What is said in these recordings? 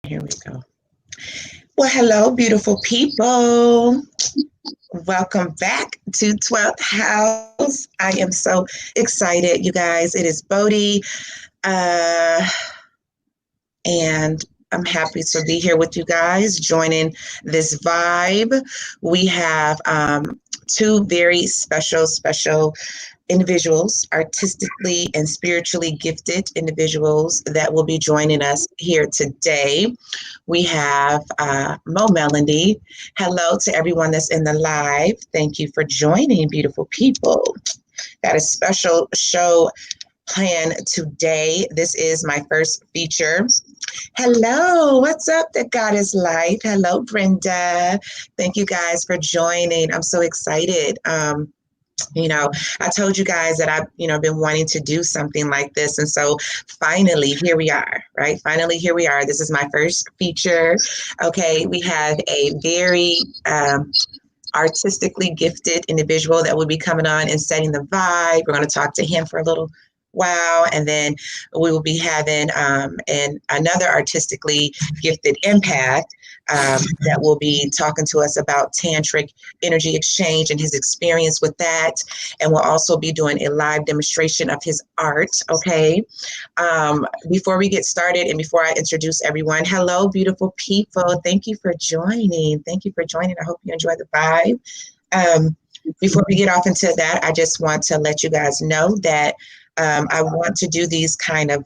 Here we go. Well, hello, beautiful people. Welcome back to 12th House. I am so excited, you guys. It is Bodhi, uh, and I'm happy to be here with you guys, joining this vibe. We have two very special individuals, artistically and spiritually gifted individuals that will be joining us here today. We have Mo Melody. Hello to everyone that's in the live. Thank you for joining, beautiful people. Got a special show planned today. This is my first feature. Hello, what's up, the Goddess Life? Hello, Brenda. Thank you guys for joining. I'm so excited. I told you guys that I've, been wanting to do something like this. And so finally, here we are, right? Finally, here we are. This is my first feature. Okay, we have a very artistically gifted individual that will be coming on and setting the vibe. We're going to talk to him for a little while, and then we will be having another artistically gifted empath that will be talking to us about tantric energy exchange and his experience with that. And we'll also be doing a live demonstration of his art. Okay. Before we get started and before I introduce everyone, hello, beautiful people. Thank you for joining. Thank you for joining. I hope you enjoy the vibe. Before we get off into that, I just want to let you guys know that I want to do these kind of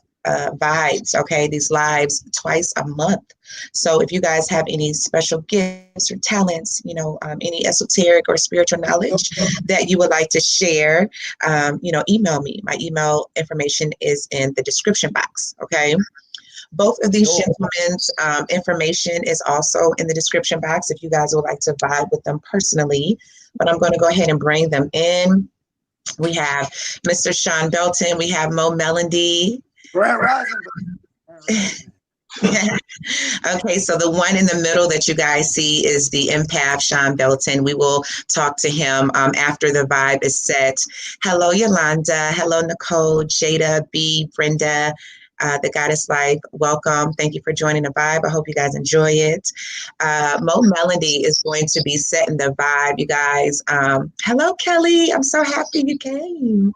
vibes, okay, these lives twice a month. So if you guys have any special gifts or talents, any esoteric or spiritual knowledge that you would like to share, email me. My email information is in the description box, okay? Both of these gentlemen's information is also in the description box if you guys would like to vibe with them personally. But I'm going to go ahead and bring them in. We have Mr. Sean Belton. We have Mo Melody. Okay, so the one in the middle that you guys see is the empath, Sean Belton. We will talk to him after the vibe is set. Hello, Yolanda. Hello, Nicole, Jada, B, Brenda. The Goddess Life, welcome. Thank you for joining the vibe. I hope you guys enjoy it. Mo Melody is going to be setting the vibe, you guys. Hello, Kelly. I'm so happy you came.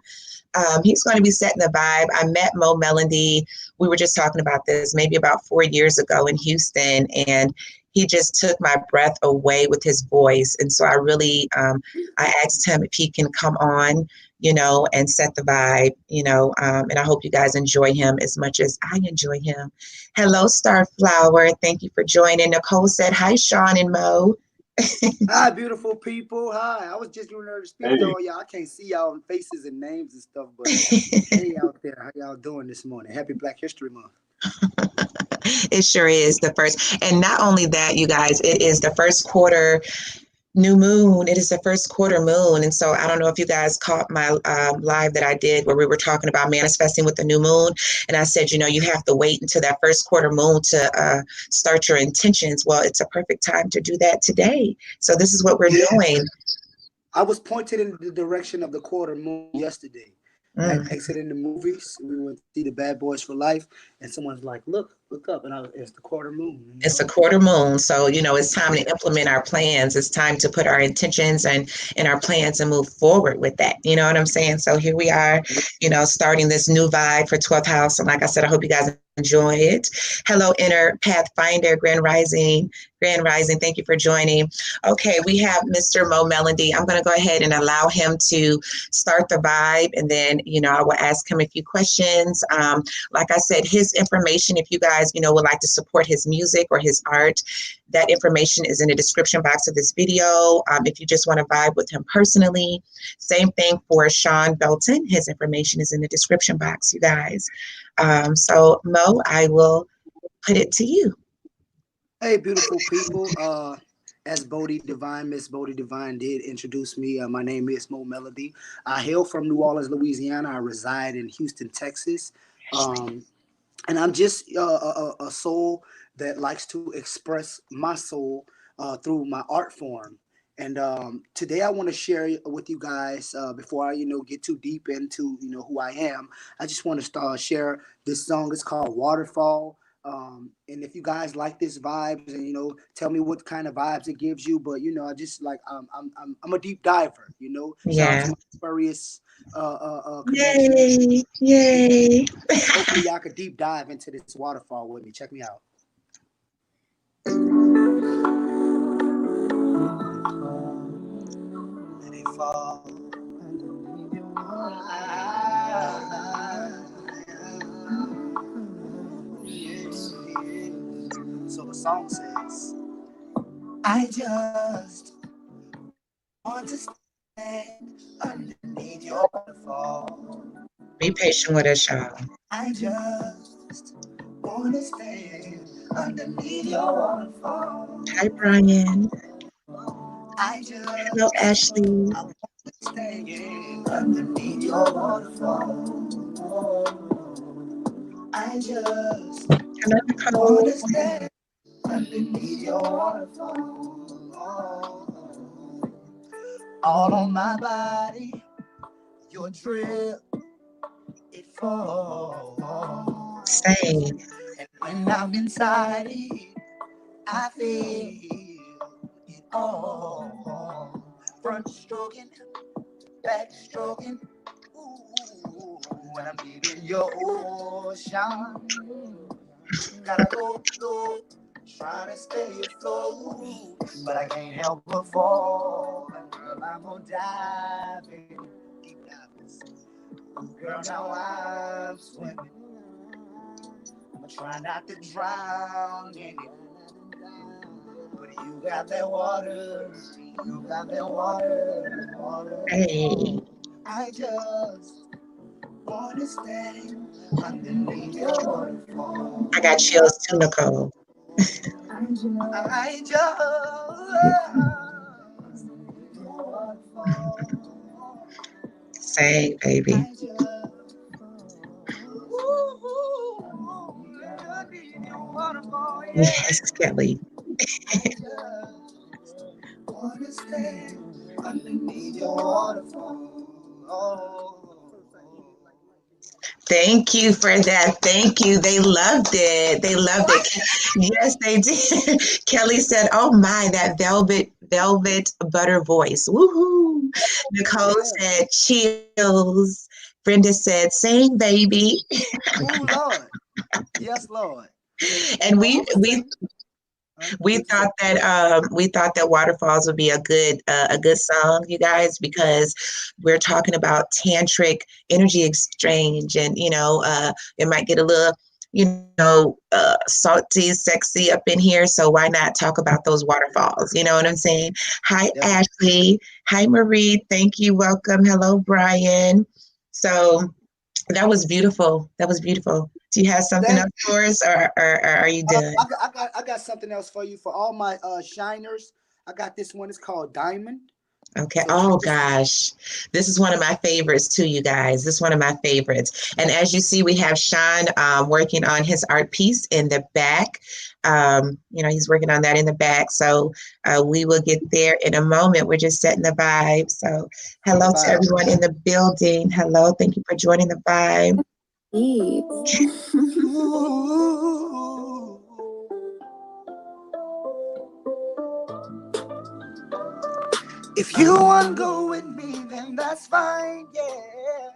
He's going to be setting the vibe. I met Mo Melody. We were just talking about this maybe about 4 years ago in Houston, and he just took my breath away with his voice. And so I really, I asked him if he can come on, and set the vibe, and I hope you guys enjoy him as much as I enjoy him. Hello, Starflower. Thank you for joining. Nicole said, hi, Sean and Mo. Hi, beautiful people. Hi. I was just doing to speak to all y'all. I can't see y'all faces and names and stuff, but hey out there, how y'all doing this morning? Happy Black History Month. It sure is the first. And not only that, you guys, it is the first quarter new moon. It is the first quarter moon. And so I don't know if you guys caught my live that I did where we were talking about manifesting with the new moon. And I said, you have to wait until that first quarter moon to start your intentions. Well, it's a perfect time to do that today. So this is what we're doing. I was pointed in the direction of the quarter moon yesterday. Exiting the movies, we went to see the Bad Boys for Life, and someone's like, look up, and it's the quarter moon. It's a quarter moon, so it's time to implement our plans. It's time to put our intentions and our plans and move forward with that. You know what I'm saying? So here we are, starting this new vibe for 12th House, and like I said, I hope you guys enjoy it. Hello, Inner Pathfinder, Grand Rising. Thank you for joining. Okay, we have Mr. Mo Melody. I'm going to go ahead and allow him to start the vibe, and then, I will ask him a few questions. Like I said, his information, if you guys, would like to support his music or his art, that information is in the description box of this video. If you just want to vibe with him personally, same thing for Sean Belton. His information is in the description box, you guys. So Mo, I will put it to you. Hey, beautiful people. As Miss Bodhi Divine did introduce me, my name is Mo Melody. I hail from New Orleans, Louisiana. I reside in Houston, Texas. And I'm just a soul that likes to express my soul through my art form. And today I want to share with you guys, before I, get too deep into, who I am, I just want to share this song. It's called Waterfall And if you guys like this vibes, and tell me what kind of vibes it gives you. But I just like I'm a deep diver. Shout out Yeah. to my Aquarius connection. Yay. Yay. Hopefully, y'all could deep dive into this waterfall with me. Check me out. Let it fall. So the song says, I just want to stand underneath your waterfall. Be patient with us, y'all. I just want to stand underneath your waterfall. Hi, Brian. I just Hello, Ashley. want to stand underneath your waterfall. I just Hello, Nicole. want to stand underneath your waterfall. All on my body, your drip, it falls. Same. And when I'm inside it, I feel it all. Front stroking, back stroking. Ooh, when I'm deep in your ocean, gotta go slow, trying to stay afloat, but I can't help but fall. Girl, I'm gonna dive in, deep divers. Girl, now I'm swimming. I'ma try not to drown in it. But you got that water, you got that water. Hey. I just wanna stand underneath your waterfall. I got chills too, Nicole. I just Same, baby. I just underneath your waterfall, yeah. Yes, Kelly. I just wanna stand underneath your waterfall. Thank you for that. Thank you. They loved it. They loved it. Yes, they did. Kelly said, "Oh my, that velvet butter voice." Woohoo! Nicole said, "Chills." Brenda said, "Sing, baby." Oh Lord, yes Lord. And we thought that Waterfalls would be a good song, you guys, because we're talking about tantric energy exchange, and it might get a little salty, sexy up in here. So why not talk about those waterfalls? You know what I'm saying? Hi, Ashley. Hi, Marie. Thank you. Welcome. Hello, Brian. So that was beautiful. That was beautiful. Do you have something else for us, or are you done? I got something else for you for all my shiners. I got this one. It's called Diamond. Okay. So Oh gosh, this is one of my favorites too, you guys. This is one of my favorites. And as you see, we have Sean working on his art piece in the back. He's working on that in the back. So we will get there in a moment. We're just setting the vibe. So hello to everyone in the building. Hello. Thank you for joining the vibe. If you want to go with me, then that's fine, yeah.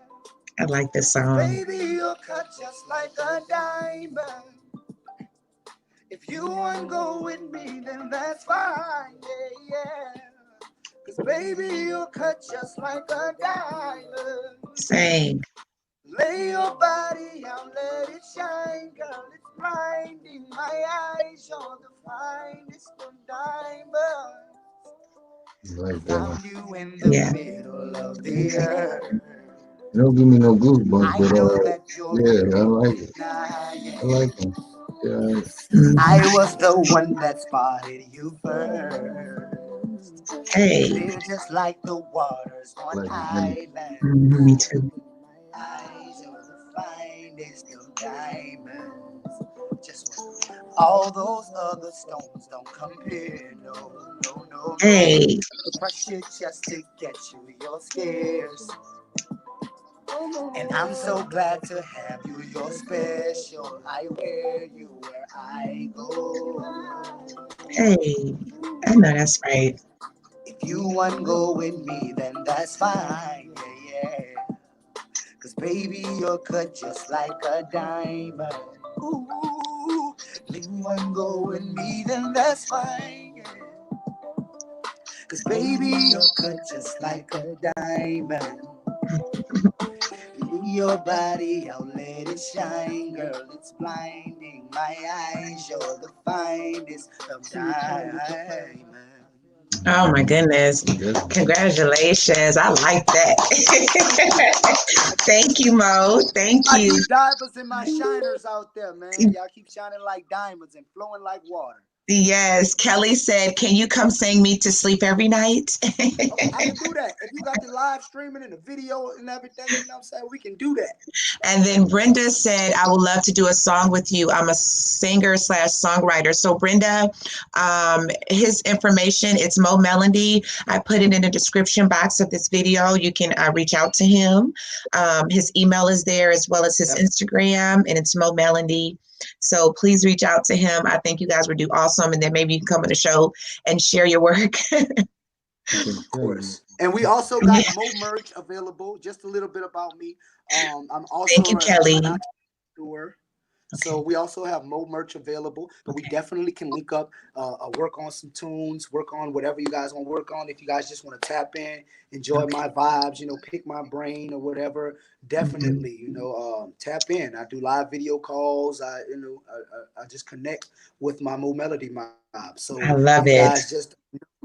I like this song. Baby, you'll cut just like a diamond. If you want to go with me, then that's fine, yeah. Cause baby, you'll cut just like a diamond. Same. Lay your body out, let it shine, girl. It's blinding my eyes. You're the finest of diamonds. Found you in the middle of the earth. It don't give me no goosebumps, but yeah, I like it. I like them. Yeah. I was the one that spotted you first. Hey. Clear just like the waters on island. Me too. Eyes are the finest of diamonds. Just all those other stones don't compare. No. Hey. Pressure just to get you, you're scarce. And I'm so glad to have you. You're special. I wear you where I go. Hey, I know that's right. If you want to go with me, then that's fine. Yeah, yeah. Cause baby, you're cut just like a diamond. Ooh, if you want to go with me, then that's fine. Yeah. Cause baby, you're cut just like a diamond. Your body, I'll let it shine, girl. It's blinding my eyes. You're the finest of diamonds. Oh my goodness. Congratulations. I like that. Thank you, Mo. Thank I you. need divers and my shiners out there, man. Y'all keep shining like diamonds and flowing like water. Yes, Kelly said, can you come sing me to sleep every night? Okay, I can do that. If you got the live streaming and the video and everything, you know what I'm saying? We can do that. And then Brenda said, I would love to do a song with you. I'm a singer slash songwriter. So Brenda, his information, it's Mo Melody. I put it in the description box of this video. You can reach out to him. His email is there as well as his Instagram, and it's Mo Melody. So please reach out to him. I think you guys would do awesome. And then maybe you can come on the show and share your work. Of course. And we also got Mo merch available. Just a little bit about me. I'm also Thank you, Kelly. an entrepreneur. So we also have Mo merch available, but we definitely can link up, work on some tunes, work on whatever you guys want to work on. If you guys just want to tap in, enjoy my vibes, pick my brain or whatever, definitely, tap in. I do live video calls. I just connect with my Mo Melody mob. So I love you it. guys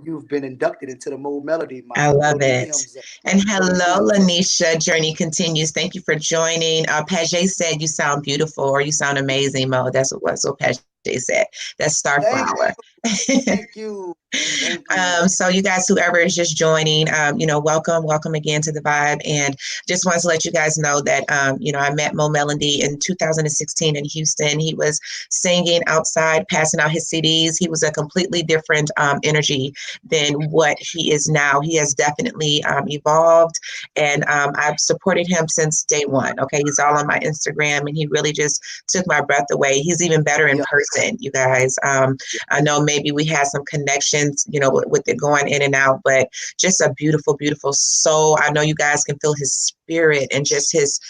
you've been inducted into the Mo Melody mob. I love it. DMs and hello, Lanisha. Journey continues. Thank you for joining. Paget said you sound beautiful or you sound amazing, Mo. That's what Paget said. That's Starflower. Thank you. Thank you. So you guys, whoever is just joining, welcome again to the Vibe. And just wanted to let you guys know that, I met Mo Melody in 2016 in Houston. He was singing outside, passing out his CDs. He was a completely different energy than what he is now. He has definitely evolved, and I've supported him since day one. Okay, he's all on my Instagram, and he really just took my breath away. He's even better in person, you guys. I know maybe we had some connections, with it going in and out, but just a beautiful, beautiful soul. I know you guys can feel his spirit and just his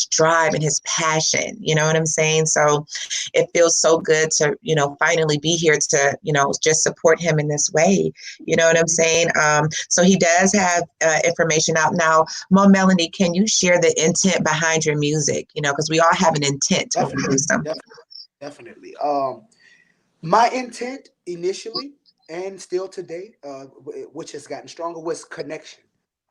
drive and his passion. You know what I'm saying? So it feels so good to, finally be here to, just support him in this way. You know what I'm saying? So he does have information out now. Mo Melody, can you share the intent behind your music? Because we all have an intent when we do something. Definitely. My intent initially and still today, which has gotten stronger, was connection.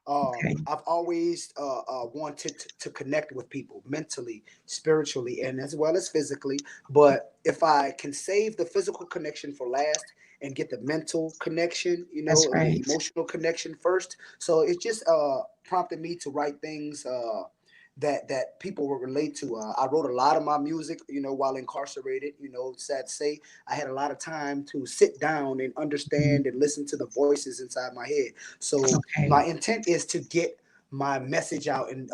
I've always wanted to connect with people mentally, spiritually, and as well as physically. But if I can save the physical connection for last and get the mental connection, That's right. the emotional connection first. So it just prompted me to write things that people will relate to. I wrote a lot of my music, while incarcerated. Sad to say, I had a lot of time to sit down and understand and listen to the voices inside my head. So my intent is to get my message out and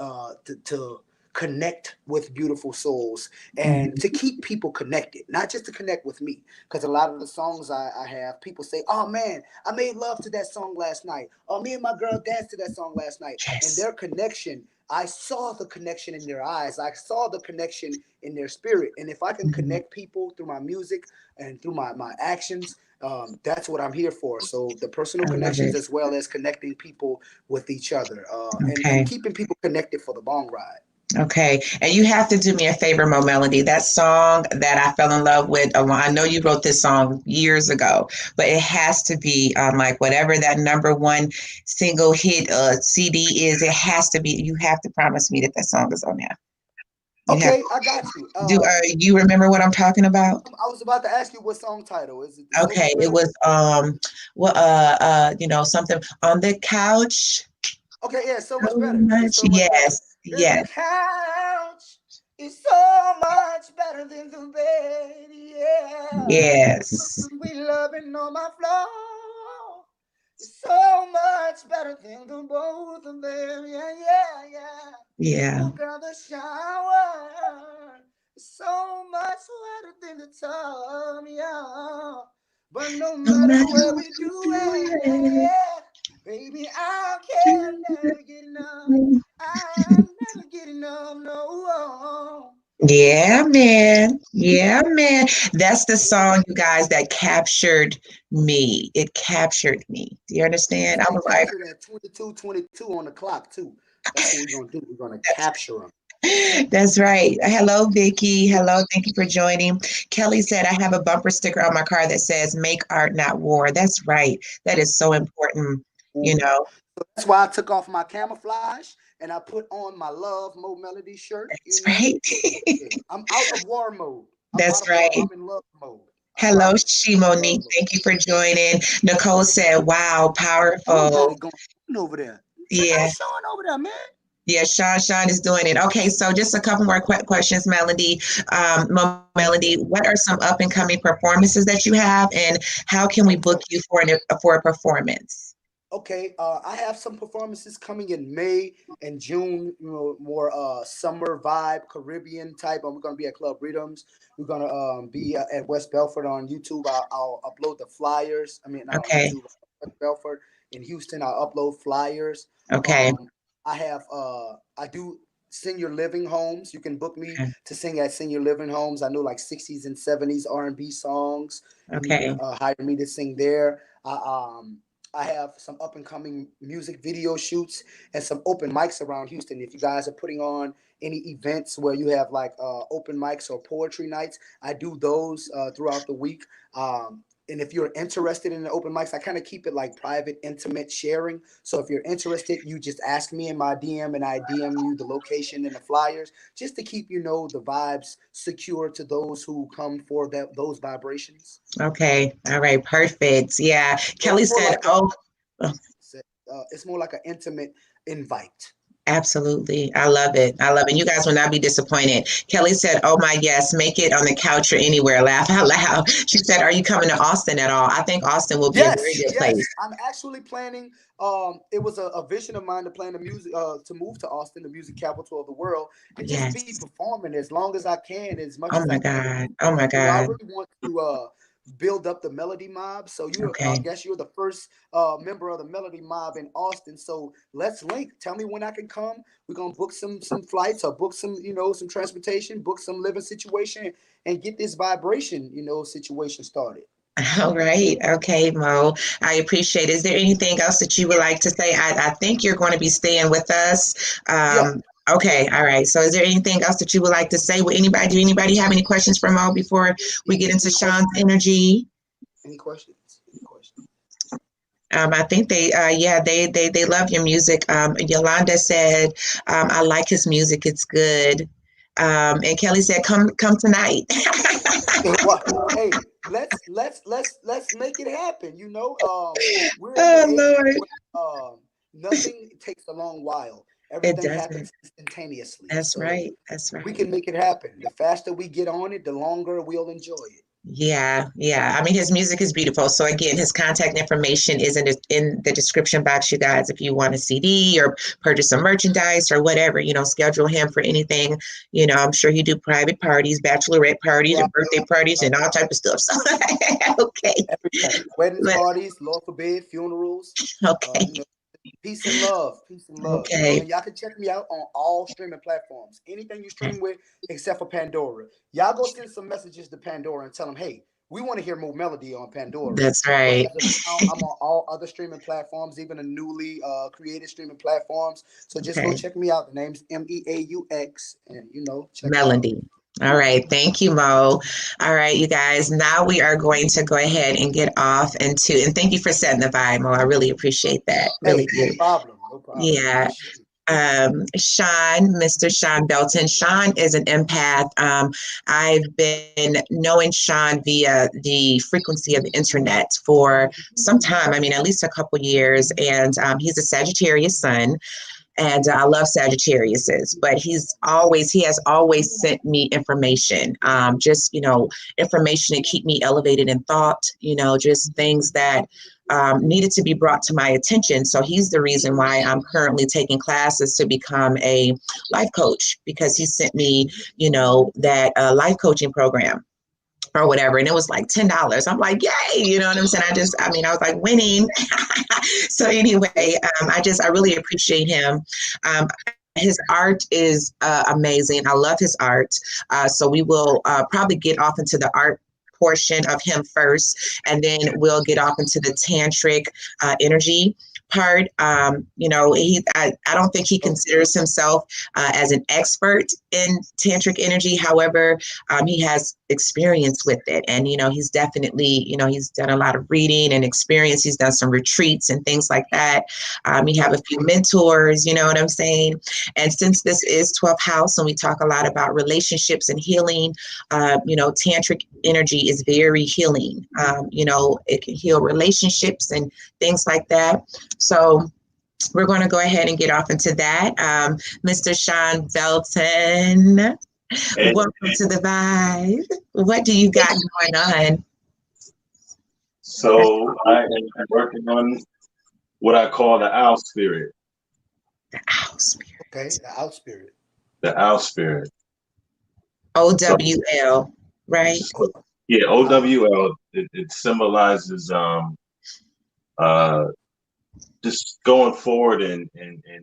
to connect with beautiful souls and to keep people connected, not just to connect with me. Because a lot of the songs I have, people say, oh man, I made love to that song last night. Oh, me and my girl danced to that song last night. Yes. And their connection, I saw the connection in their eyes. I saw the connection in their spirit. And if I can connect people through my music and through my actions, that's what I'm here for. So the personal connections as well as connecting people with each other and keeping people connected for the long ride. Okay. And you have to do me a favor, Mo Melody. That song that I fell in love with, I know you wrote this song years ago, but it has to be like whatever that number one single hit CD is, it has to be, you have to promise me that song is on there. Okay, I got you. Do you remember what I'm talking about? I was about to ask you what song title is it? Okay, it was something on the couch. Okay, yeah, so much better. Yes. The couch is so much better than the bed. Yeah. Yes. We loving on my floor. So much better than the both of them. Yeah, yeah, yeah. Yeah. Oh, girl, the shower. So much wetter than the tub. Yeah. But no No matter matter where what we you do do, it, baby, I can never get enough. I never get enough. No. yeah, man. Yeah, man. That's the song, you guys, that captured me. It captured me. Do you understand? I They was like, captured at 22:22 on the clock too. That's what we're gonna do. We're gonna capture them. that's right. Hello, Vicky. Hello. Thank you for joining. Kelly said, I have a bumper sticker on my car that says, make art, not war. That's right. That is so important. You Ooh. know, So that's why I took off my camouflage and I put on my Love Mo Melody shirt. that's right. Yeah, I'm out of war mode. I'm out That's of war. right. I'm in love mode. I Hello, promise. She I'm in love Monique. mode. Thank you for joining. Nicole said, wow, Somebody powerful. going over there. Check Yeah. out Sean over there, man. Yeah, Sean is doing it. Okay, so just a couple more questions, Melody. Melody, what are some up and coming performances that you have, and how can we book you for a performance? Okay, I have some performances coming in May and June. More summer vibe, Caribbean type. And we're gonna be at Club Rhythms. We're gonna be at West Belford on YouTube. I'll upload the flyers. I mean, not on Okay, YouTube. West Belford in Houston. I'll upload flyers. okay, Um, I have I do senior living homes. You can book me okay, to sing at senior living homes. I know like 60s and 70s R&B songs, and you can okay, hire me to sing there. I have some up and coming music video shoots and some open mics around Houston. If you guys are putting on any events where you have like open mics or poetry nights, I do those throughout the week. And if you're interested in the open mics, I kind of keep it like private, intimate sharing. So if you're interested, you just ask me in my DM and I DM you the location and the flyers just to keep, the vibes secure to those who come for those vibrations. okay. All right, perfect. Yeah, So Kelly said, "Oh, it's more like an intimate invite. absolutely. I love it. I love it. You guys will not be disappointed." Kelly said, "Oh my yes, make it on the couch or anywhere." Laugh out loud. She said, "Are you coming to Austin at all?" I think Austin will be a very Yes, good yes. place. I'm actually planning. It was a vision of mine to plan the music, to move to Austin, the music capital of the world, and just be Yes. performing as long as I can, as much Oh as my I can. God. Oh my I God. really want to build up the Melody Mob. So I Okay. guess you're the first member of the Melody Mob in Austin. So let's link. Tell me when I can come. We're gonna book some flights or book some some transportation, book some living situation, and get this vibration situation started. All right. Okay, Mo. I appreciate it. Is there anything else that you would like to say? I think you're going to be staying with us. Yeah. Okay. All right. So is there anything else that you would like to say? Do anybody have any questions for Mo before we get into Any Sean's questions? energy? Any questions? Any questions? I think they love your music. Yolanda said, I like his music. It's good. And Kelly said, come tonight. What? Hey, let's make it happen. We're in Oh the age Lord. where nothing takes a long while. It Everything doesn't. happens instantaneously. That's So right. That's we right. can make it happen. The faster we get on it, the longer we'll enjoy it. Yeah, yeah. I mean, his music is beautiful. So again, his contact information is in the description box, you guys. If you want a CD or purchase some merchandise or whatever, schedule him for anything. I'm sure he do private parties, bachelorette parties, or Right, birthday parties, and all type of stuff. So okay, everything. Weddings, Let- parties, Lord forbid, funerals. okay, You know, peace and love. Peace and love. okay. And y'all can check me out on all streaming platforms. Anything you stream with, except for Pandora. Y'all go send some messages to Pandora and tell them, hey, we want to hear more melody on Pandora. That's But right. as of now, I'm on all other streaming platforms, even the newly created streaming platforms. So just go Okay. check me out. The name's Meaux, and check it out. Melody. All right. Thank you, Mo. All right, you guys. Now we are going to go ahead and get off and thank you for setting the vibe, Mo. I really appreciate that. Really Hey, no do. problem. No problem. Yeah. Appreciate it. Sean, Mr. Sean Belton. Sean is an empath. I've been knowing Sean via the frequency of the internet for some time. I mean, at least a couple years. And he's a Sagittarius sun. And I love Sagittariuses, but he has always sent me information, just, information to keep me elevated in thought, just things that needed to be brought to my attention. So he's the reason why I'm currently taking classes to become a life coach, because he sent me, that life coaching program or whatever. And it was like $10. I'm like, yay, you know what I'm saying? I was like winning. So anyway, I really appreciate him. His art is amazing. I love his art. So we will probably get off into the art portion of him first, and then we'll get off into the tantric energy part. I don't think he considers himself as an expert in tantric energy. However, he has experience with it, and he's definitely, he's done a lot of reading and experience. He's done some retreats and things like that. We have a few mentors, you know what I'm saying? And since this is 12th house and we talk a lot about relationships and healing, tantric energy is very healing. It can heal relationships and things like that. So we're going to go ahead and get off into that. Mr. Sean Belton, welcome to the Vibe. What do you got going on? So I am working on what I call the owl spirit. The owl spirit. Okay, the owl spirit. The owl spirit. OWL, right? Yeah, OWL. It symbolizes just going forward and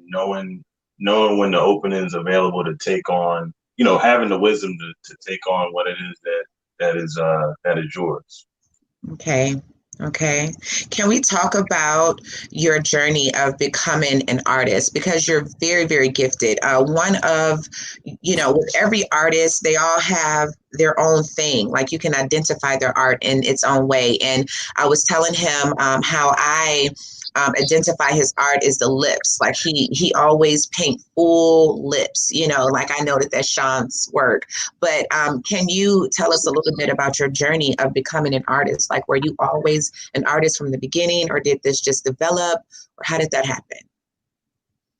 knowing when the opening is available to take on, having the wisdom to take on what it is that is yours. Okay. Can we talk about your journey of becoming an artist? Because you're very, very gifted. With every artist, they all have their own thing. Like, you can identify their art in its own way. And I was telling him how I identify his art is the lips. Like, he always paint full lips, like I know that's Sean's work. But can you tell us a little bit about your journey of becoming an artist? Like, were you always an artist from the beginning, or did this just develop, or how did that happen?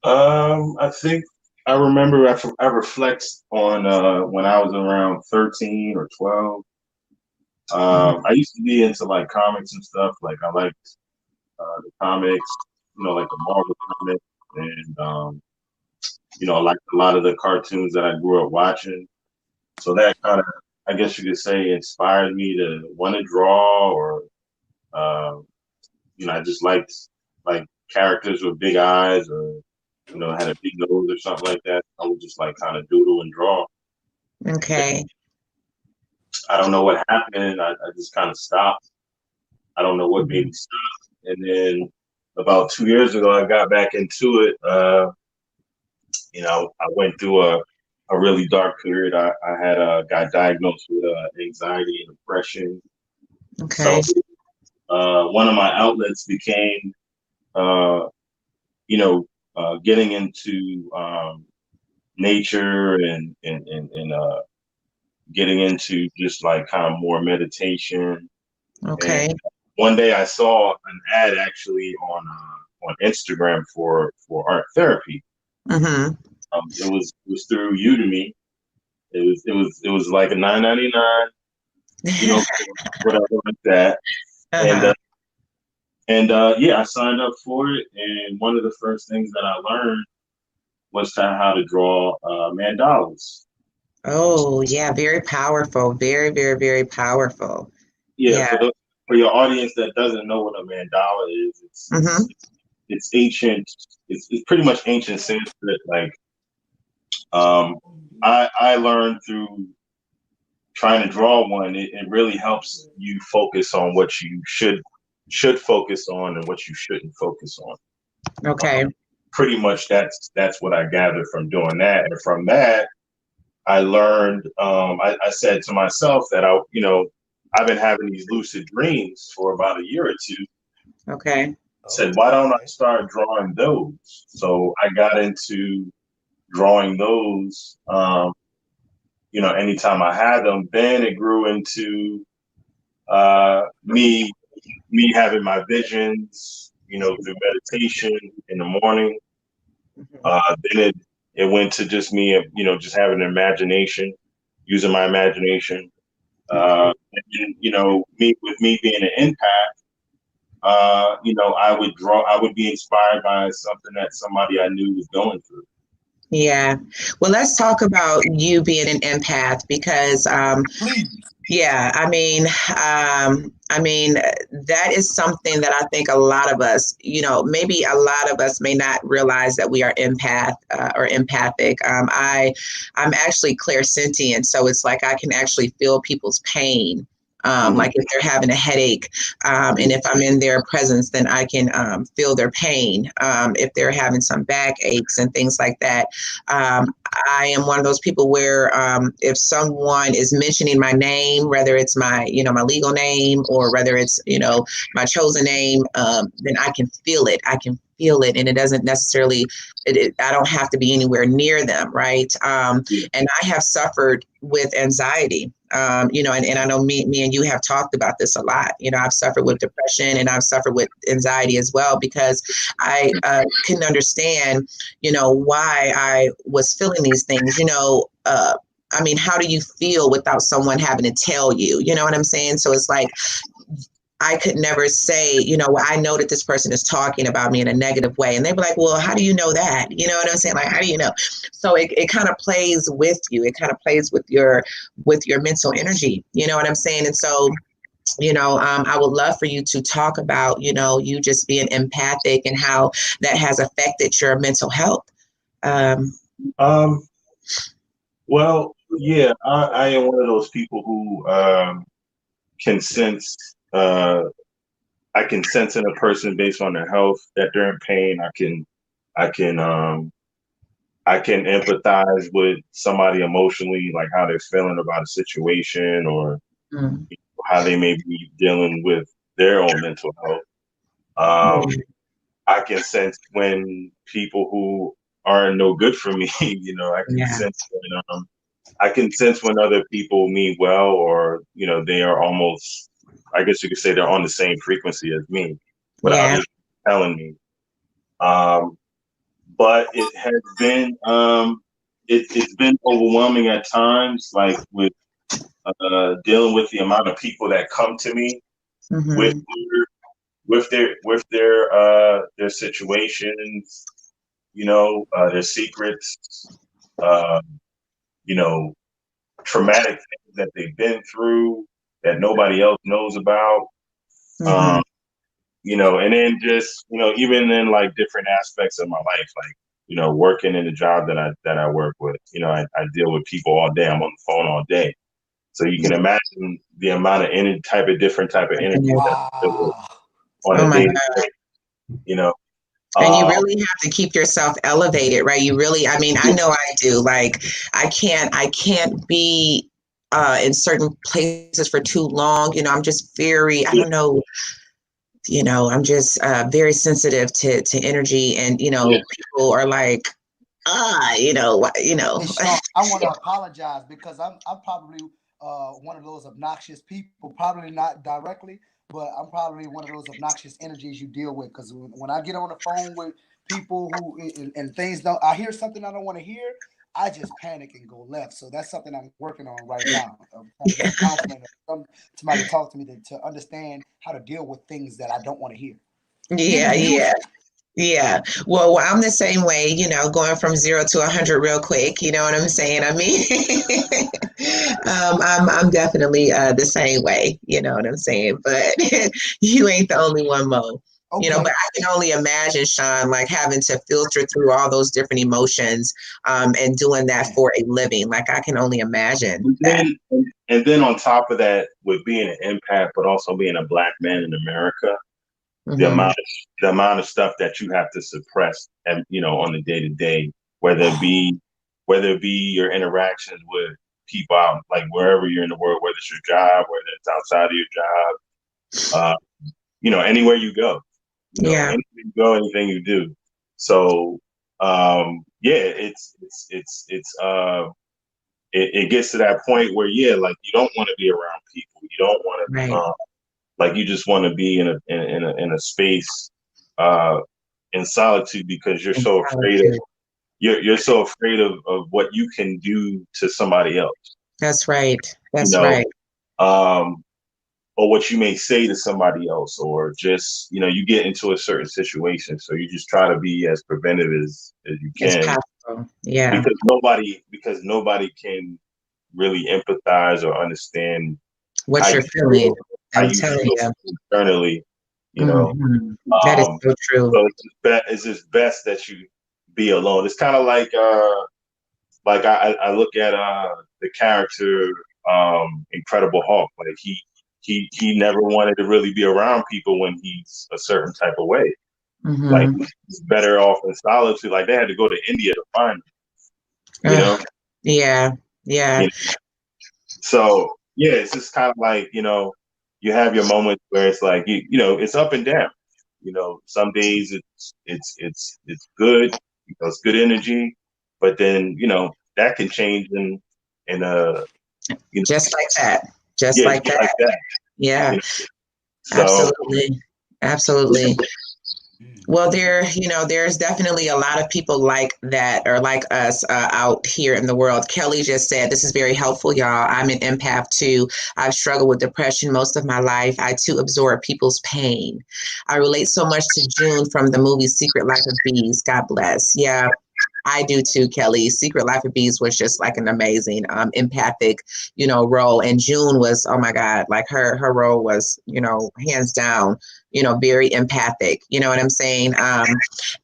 I think I remember I reflect on when I was around 13 or 12. I used to be into like comics and stuff. Like, I liked the comics, like the Marvel comics, and I liked a lot of the cartoons that I grew up watching. So that kind of, I guess you could say, inspired me to want to draw, or I just liked like characters with big eyes, or had a big nose or something like that. I would just like kind of doodle and draw. Okay. I don't know what happened. I just kind of stopped. I don't know what made me stop. And then about 2 years ago, I got back into it. I went through a really dark period. I had got diagnosed with anxiety and depression. Okay. So one of my outlets became, getting into nature and getting into just like kind of more meditation. Okay. And one day I saw an ad actually on Instagram for art therapy. Mm-hmm. It was through Udemy. It was like a $9.99, whatever like that. Uh-huh. And I signed up for it. And one of the first things that I learned was how to draw mandalas. Oh, yeah, very powerful. Very, very, very powerful. Yeah. For your audience that doesn't know what a mandala is, it's ancient. It's pretty much ancient Sanskrit. Like, I learned through trying to draw one. It really helps you focus on what you should focus on and what you shouldn't focus on. Okay. Pretty much that's what I gathered from doing that. And from that, I learned, I said to myself that I've been having these lucid dreams for about a year or two. Okay. I said, why don't I start drawing those? So I got into drawing those, anytime I had them. Then it grew into me having my visions, through meditation in the morning. Then it went to just me, just having an imagination, using my imagination. And, me being an empath, I would be inspired by something that somebody I knew was going through. Yeah. Well, let's talk about you being an empath because, Please. yeah, I mean, that is something that I think a lot of us, maybe a lot of us may not realize that we are empath or empathic. I'm actually clairsentient, so it's like I can actually feel people's pain. Like if they're having a headache, and if I'm in their presence, then I can feel their pain. If they're having some back aches and things like that, I am one of those people where if someone is mentioning my name, whether it's my legal name or whether it's my chosen name, then I can feel it. I can feel it, and it doesn't necessarily. I don't have to be anywhere near them, right? And I have suffered with anxiety. And I know me and you have talked about this a lot. I've suffered with depression and I've suffered with anxiety as well because I couldn't understand, why I was feeling these things. I mean, how do you feel without someone having to tell you? You know what I'm saying? So it's like I could never say, I know that this person is talking about me in a negative way. And they'd be like, well, how do you know that? You know what I'm saying? Like, how do you know? So it kind of plays with you. It kind of plays with your mental energy. You know what I'm saying? And so, I would love for you to talk about, you just being empathic and how that has affected your mental health. Well, yeah, I am one of those people who can sense. I can sense in a person based on their health that they're in pain. I can empathize with somebody emotionally, like how they're feeling about a situation or how they may be dealing with their own mental health. I can sense when people who are no good for me, I can sense when other people mean well, or they are almost, I guess you could say, they're on the same frequency as me, without just telling me. But it has been it's been overwhelming at times, like with dealing with the amount of people that come to me with their situations, their secrets, uh, traumatic things that they've been through that nobody else knows about. And then just, even in like different aspects of my life, like, working in the job that I work with, I deal with people all day. I'm on the phone all day. So you can imagine the amount of different type of energy that's on a day to day, And you really have to keep yourself elevated, right? You really, I mean, I know I do. Like, I can't be in certain places for too long. I'm just very, I don't know, I'm just very sensitive to energy, and people are like, Hey, Sean, I want to apologize because I'm probably one of those obnoxious people. Probably not directly, but I'm probably one of those obnoxious energies you deal with. Because when I get on the phone with people who and things don't, I hear something I don't want to hear, I just panic and go left. So that's something I'm working on right now. I'm trying to get counseling or somebody to talk to me to understand how to deal with things that I don't want to hear. Yeah. Well, I'm the same way, going from 0 to 100 real quick. You know what I'm saying? I mean, I'm definitely the same way. You know what I'm saying? But you ain't the only one, Mo. Okay. But I can only imagine, Sean, like having to filter through all those different emotions and doing that for a living. Like I can only imagine that. And then on top of that, with being an empath, but also being a Black man in America, the amount of stuff that you have to suppress, and on the day to day, whether it be your interactions with people out, like wherever you're in the world, whether it's your job, whether it's outside of your job, anywhere you go, anything you go, anything you do. So it gets to that point where like you don't want to be around people, you don't want to. Like you just want to be in a space in solitude because you're so afraid of you're so afraid of what you can do to somebody else. That's right. That's right. or what you may say to somebody else, or just, you get into a certain situation. So you just try to be as preventive as you It's can. possible. Yeah. Because nobody can really empathize or understand What how you're you feel, feeling. how I'm you telling feel you. internally, you know. That is Um, so true. so it's just best that you be alone. It's kind of like I look at the character Incredible Hulk. Like he never wanted to really be around people when he's a certain type of way. Like he's better off in solitude. Like they had to go to India to find him, Yeah. Yeah. You know? So yeah, it's just kind of like, you have your moments where it's like it's up and down. Some days it's good, it's good energy, but then that can change in a Just like that. Just yeah, like just that. like that. Yeah. So Absolutely. Well, there's definitely a lot of people like that or like us out here in the world. Kelly just said, this is very helpful, y'all. I'm an empath too. I've struggled with depression most of my life. I too absorb people's pain. I relate so much to June from the movie Secret Life of Bees. God bless. Yeah. I do too, Kelly. Secret Life of Bees was just like an amazing empathic, role. And June was, oh my God, like her role was, hands down, very empathic. You know what I'm saying?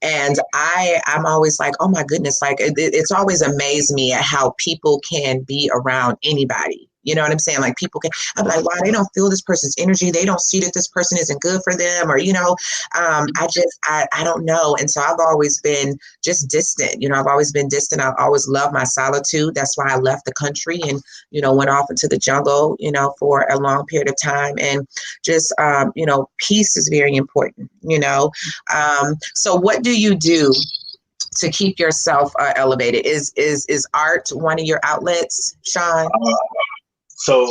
And I'm always like, oh my goodness, like it's always amazed me at how people can be around anybody. You know what I'm saying? Like people can, I'm like, wow, they don't feel this person's energy. They don't see that this person isn't good for them, or, I don't know. And so I've always been just distant. I've always been distant. I've always loved my solitude. That's why I left the country and, went off into the jungle, for a long period of time. And just, peace is very important, So what do you do to keep yourself elevated? Is art one of your outlets, Sean? So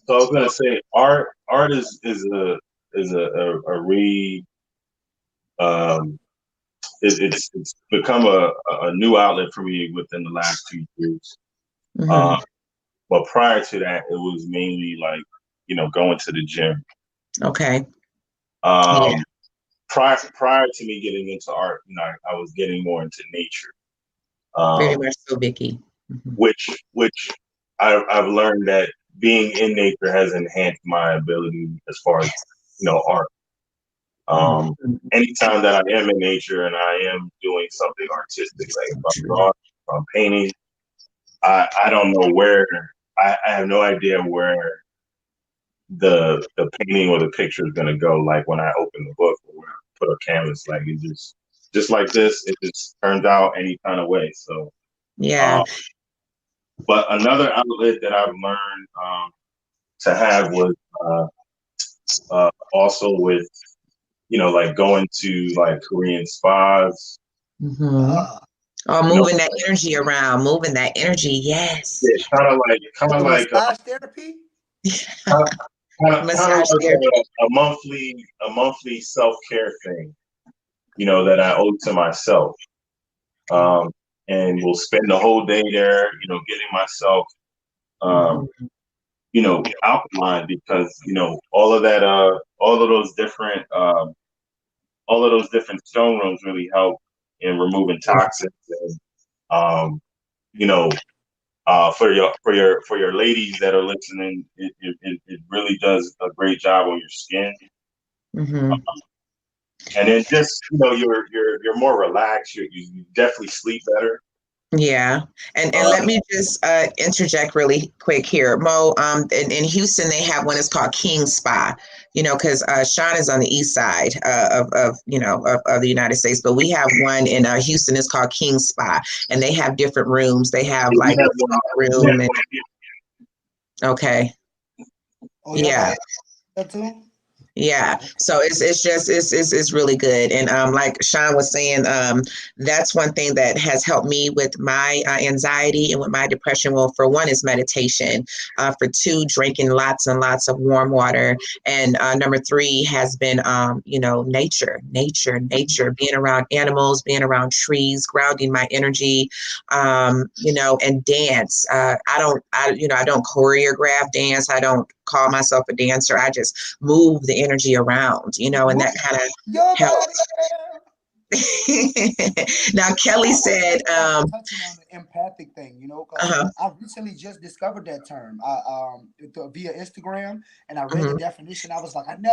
I was gonna say art is a re it's become a new outlet for me within the last 2 years. But prior to that, it was mainly like going to the gym. Okay. Prior to me getting into art, I was getting more into nature. Very much so, Vicky. Which I've learned that being in nature has enhanced my ability as far as art. Anytime that I am in nature and I am doing something artistic, like if I'm drawing, if I'm painting, I don't know where, I have no idea where the painting or the picture is gonna go. Like when I open the book or when I put a canvas, like it just like this, it just turns out any kind of way. So yeah. But another outlet that I've learned to have was also with like going to like Korean spas. Oh, moving that energy around, moving that energy. Yes. Yeah, kind of like massage therapy. Kind of like a monthly self-care thing, that I owe to myself. And we'll spend the whole day there, getting myself, outlined, because all of that, all of those different stone rooms really help in removing toxins. And for your ladies that are listening, it really does a great job on your skin. And then just you're more relaxed. You definitely sleep better. Yeah. And let me just interject really quick here. Mo, in Houston, they have one. It's called King Spa, because Sean is on the east side of the United States. But we have one in Houston. It's called King Spa. And they have different rooms. They have like a room. Okay. Oh, yeah. That too? Yeah, so it's really good, and like Sean was saying, that's one thing that has helped me with my anxiety and with my depression. Well, for one, is meditation. For two, drinking lots and lots of warm water, and number three has been nature, being around animals, being around trees, grounding my energy, and dance. I don't choreograph dance. I don't call myself a dancer. I just move the energy around, you know, and that kind of helps. Now, Kelly said, touching on the empathic thing, you know, because I recently just discovered that term via Instagram, and I read the definition. I was like, and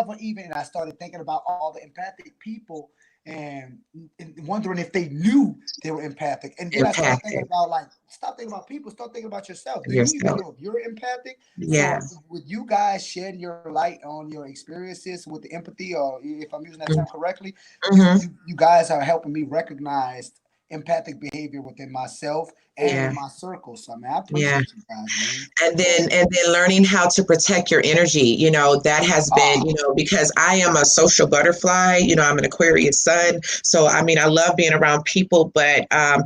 I started thinking about all the empathic people and wondering if they knew they were empathic. And then I started thinking about, like, stop thinking about people, start thinking about yourself. Do you even know if you're empathic? Yeah. So with you guys shedding your light on your experiences with the empathy, or if I'm using that term correctly, you guys are helping me recognize empathic behavior within myself and in my circle. So, man, I appreciate you guys, man. And then learning how to protect your energy, you know, that has been, you know, because I am a social butterfly, you know, I'm an Aquarius sun. So, I mean, I love being around people, but I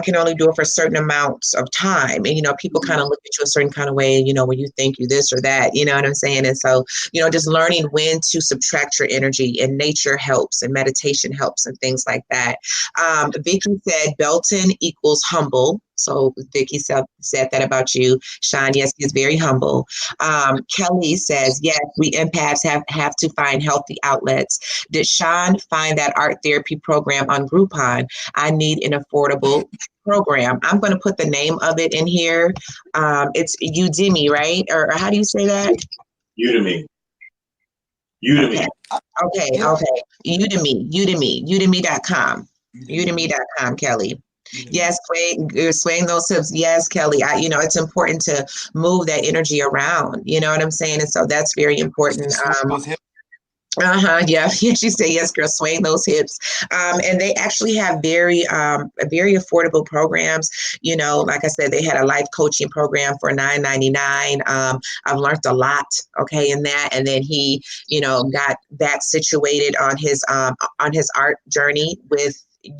can only do it for certain amounts of time. And, you know, people kind of look at you a certain kind of way, you know, when you think you this or that, you know what I'm saying? And so, you know, just learning when to subtract your energy, and nature helps and meditation helps and things like that. Vicky said Belton equals humble. So Vicky said that about you. Sean, yes, he's very humble. Kelly says, yes, we empaths have to find healthy outlets. Did Sean find that art therapy program on Groupon? I need an affordable program. I'm going to put the name of it in here. It's Udemy, right? Or how do you say that? Udemy. Okay. Udemy.com. Udemy.com, Kelly. Yes, swaying those hips. Yes, Kelly. You know, it's important to move that energy around. You know what I'm saying? And so that's very important. Yeah. She said, yes, girl, swaying those hips. And they actually have very affordable programs. You know, like I said, they had a life coaching program for $9.99. I've learned a lot, okay, in that. And then he, you know, got that situated on his art journey with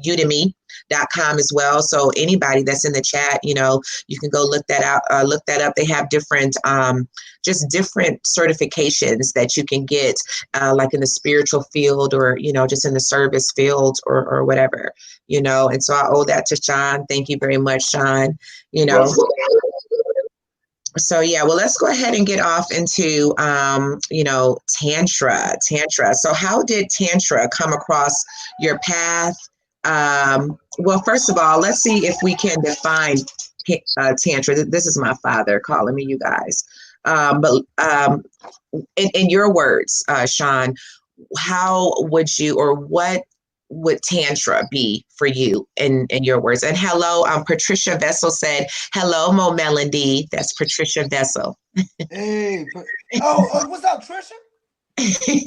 Udemy.com as well. So anybody that's in the chat, you know, you can go look that up. They have different just different certifications that you can get, like in the spiritual field, or, you know, just in the service field, or whatever, you know. And so I owe that to Sean. Thank you very much, Sean. You know. So yeah, well, let's go ahead and get off into, you know, Tantra. So how did Tantra come across your path? Well, first of all, let's see if we can define Tantra. This is my father calling me, you guys. But in your words, Sean, how would you, or what would Tantra be for you in your words? And hello, Patricia Vessel said, hello, Mo Melody. That's Patricia Vessel. Hey, what's up, Trisha?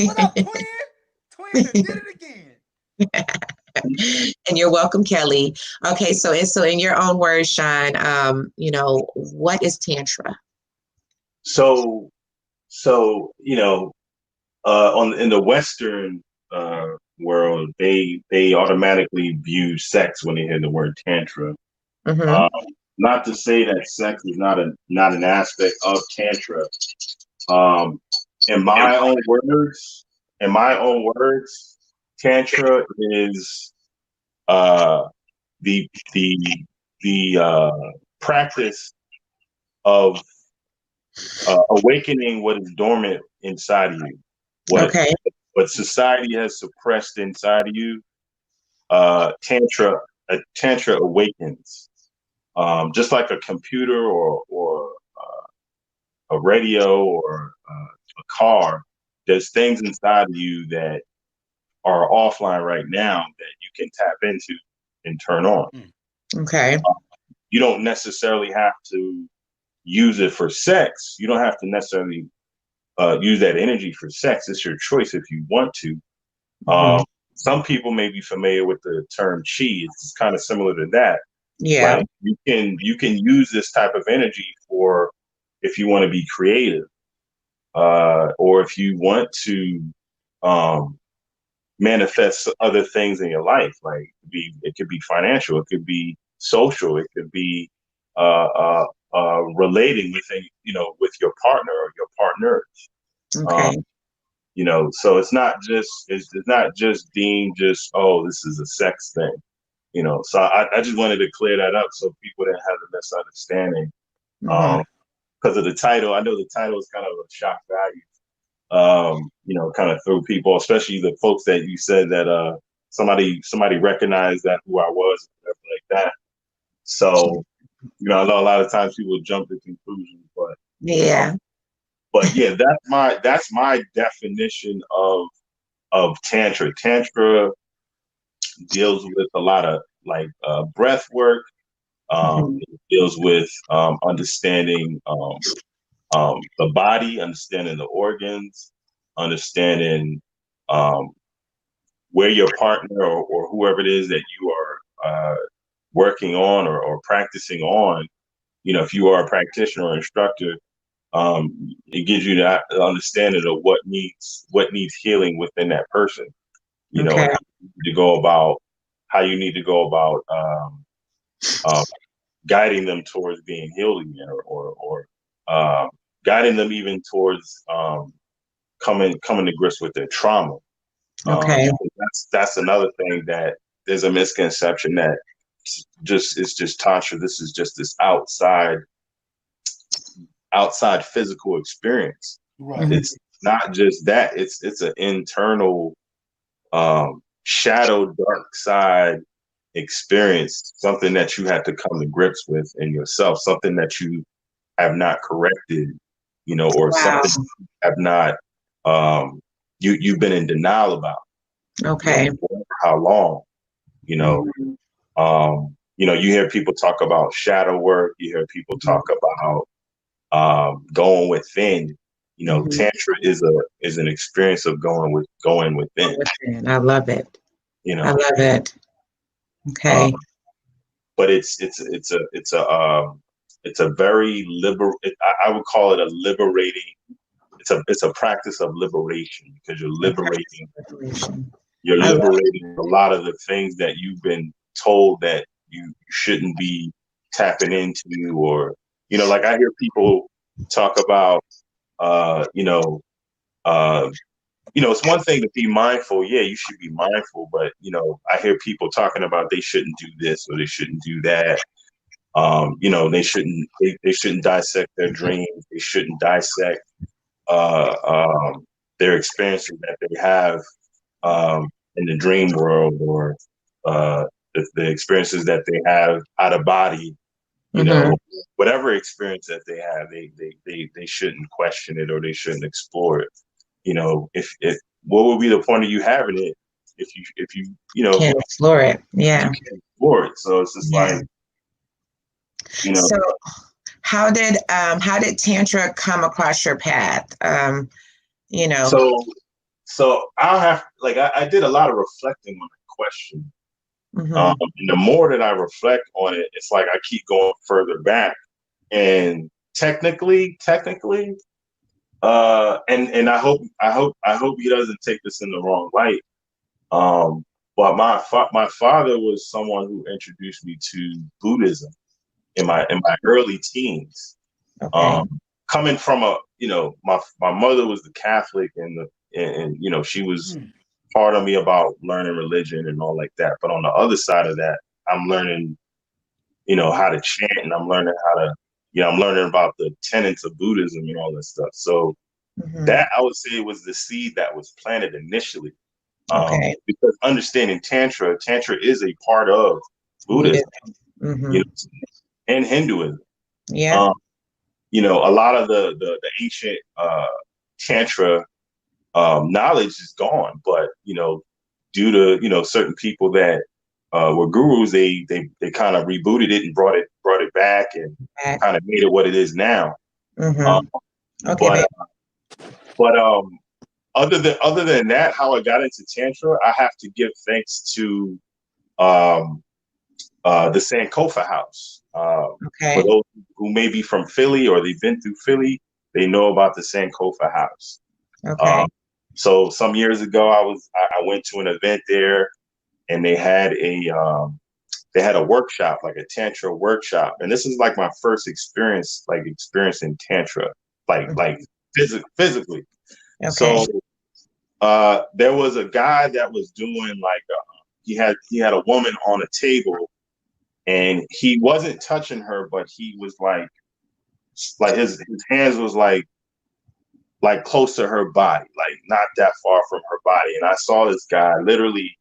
What up, twin? Twin did it again. And you're welcome, Kelly. Okay, so in your own words, Sean, you know, what is Tantra? So you know, in the Western world, they automatically view sex when they hear the word tantra. Not to say that sex is not an aspect of tantra. In my own words, tantra is the practice of awakening what is dormant inside of you. What society has suppressed inside of you, tantra awakens. Just like a computer or a radio or a car, there's things inside of you that are offline right now that you can tap into and turn on. Okay. You don't necessarily have to use it for sex. You don't have to necessarily use that energy for sex. It's your choice if you want to. Some people may be familiar with the term chi. It's kind of similar to that. Yeah. Like you can use this type of energy for if you want to be creative, or if you want to manifest other things in your life. Like it could be financial, it could be social, it could be relating with your partner or your partners. Okay. You know, so it's not just deemed just, oh, this is a sex thing. You know, so I just wanted to clear that up so people didn't have a misunderstanding. Because because of the title. I know the title is kind of a shock value. Kind of through people, especially the folks that you said that somebody recognized that who I was, and stuff like that. So, I know a lot of times people jump to conclusions, but Yeah. Yeah, that's my definition of Tantra. Tantra deals with a lot of like breath work. It deals with understanding the body, understanding the organs, understanding where your partner or whoever it is that you are working on or practicing on. If you are a practitioner or instructor, it gives you that understanding of what needs healing within that person. And how you need to go about guiding them towards being healed again, or guiding them even towards coming to grips with their trauma. That's another thing that there's a misconception that it's just Tantra. This is just this outside physical experience. Right. It's not just that. It's an internal shadow, dark side experience, something that you have to come to grips with in yourself, something that you have not corrected, or something you have not you've been in denial about. For how long, you hear people talk about shadow work, you hear people talk about going within. Tantra is an experience of going within. I love it. I love it. Okay. But it's a very I would call it a liberating. It's a practice of liberation, because you're liberating. You're liberating a lot of the things that you've been told that you shouldn't be tapping into, or like I hear people talk about it's one thing to be mindful. Yeah, you should be mindful, but I hear people talking about they shouldn't do this or they shouldn't do that. They shouldn't dissect their dreams. They shouldn't dissect their experiences that they have in the dream world, or the experiences that they have out of body. Whatever experience that they have, they shouldn't question it, or they shouldn't explore it. If what would be the point of you having it if you can't explore it? Yeah, you can't explore it. So it's just like, So how did Tantra come across your path? So I'll have I did a lot of reflecting on the question. And the more that I reflect on it, it's like I keep going further back. And technically, and I hope he doesn't take this in the wrong light. But my father was someone who introduced me to Buddhism in my early teens. Coming from my mother was the Catholic, and she was hard on me about learning religion and all like that. But on the other side of that, I'm learning, how to chant, and I'm learning I'm learning about the tenets of Buddhism and all that stuff. So that, I would say, was the seed that was planted initially. Because understanding Tantra is a part of Buddhism, and Hinduism. Yeah. A lot of the ancient Tantra knowledge is gone, but due to certain people that were gurus, they kind of rebooted it and brought it back and kind of made it what it is now. But other than that, how I got into Tantra, I have to give thanks to the Sankofa House. For those who may be from Philly or they've been through Philly, they know about the Sankofa House. So some years ago, I went to an event there, and they had a workshop, like a Tantra workshop, and this is like my first experience in Tantra, like physically. So there was a guy that was doing he had a woman on a table, and he wasn't touching her, but he was like like his hands was like close to her body, like not that far from her body. And I saw this guy literally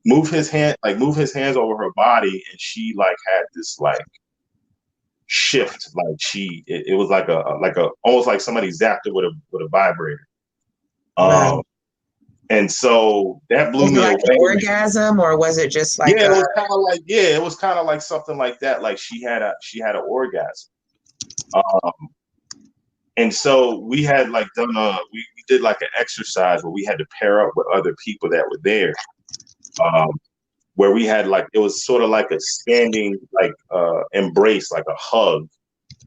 move his hands over her body, and she like had this like shift, like it was like a almost like somebody zapped it with a vibrator. Wow. And so that blew Was me it like away. an orgasm, or was it just like it was kind of like something like that. Like she had an orgasm. And so we had like done we did like an exercise where we had to pair up with other people that were there. Where we had like, it was sort of like a standing like embrace, like a hug.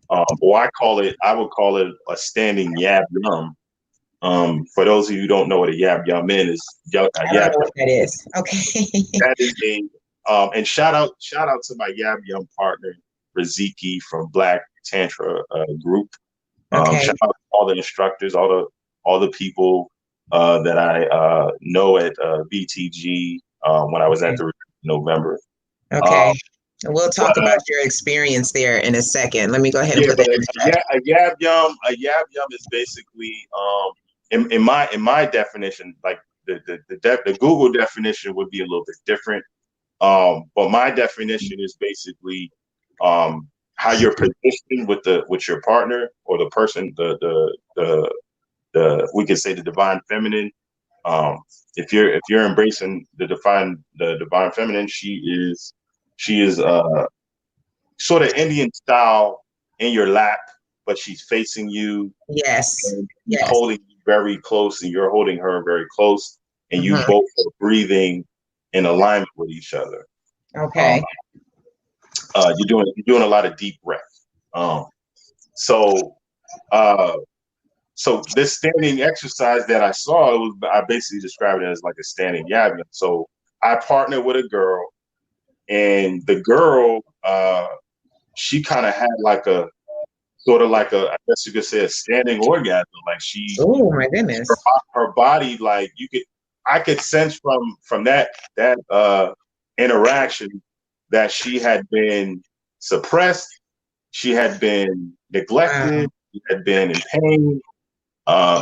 Or I would call it a standing yab yum. For those of you who don't know what a yab yum is, I don't know what that is. Okay. That is and shout out to my yab yum partner Riziki from Black Tantra group. Okay. Shout out to all the instructors, all the people that I know at BTG when I was at the retreat in November. Okay. And we'll talk about your experience there in a second. Let me go ahead and put that in the chat. A yab yum is basically in my definition, like the Google definition would be a little bit different. But my definition is basically how you're positioned with your partner or the person, the we could say the divine feminine. If you're embracing the divine feminine, she is sort of Indian style in your lap, but she's facing you. Yes. And she's holding you very close, and you're holding her very close, and you both are breathing in alignment with each other. Okay. You're doing a lot of deep breath. So this standing exercise that I saw, I basically described it as like a standing yab yum. So I partnered with a girl, and the girl, she kind of had like a sort of like I guess you could say a standing orgasm. Like oh my goodness, her body, like I could sense from that interaction that she had been suppressed, she had been neglected, she had been in pain.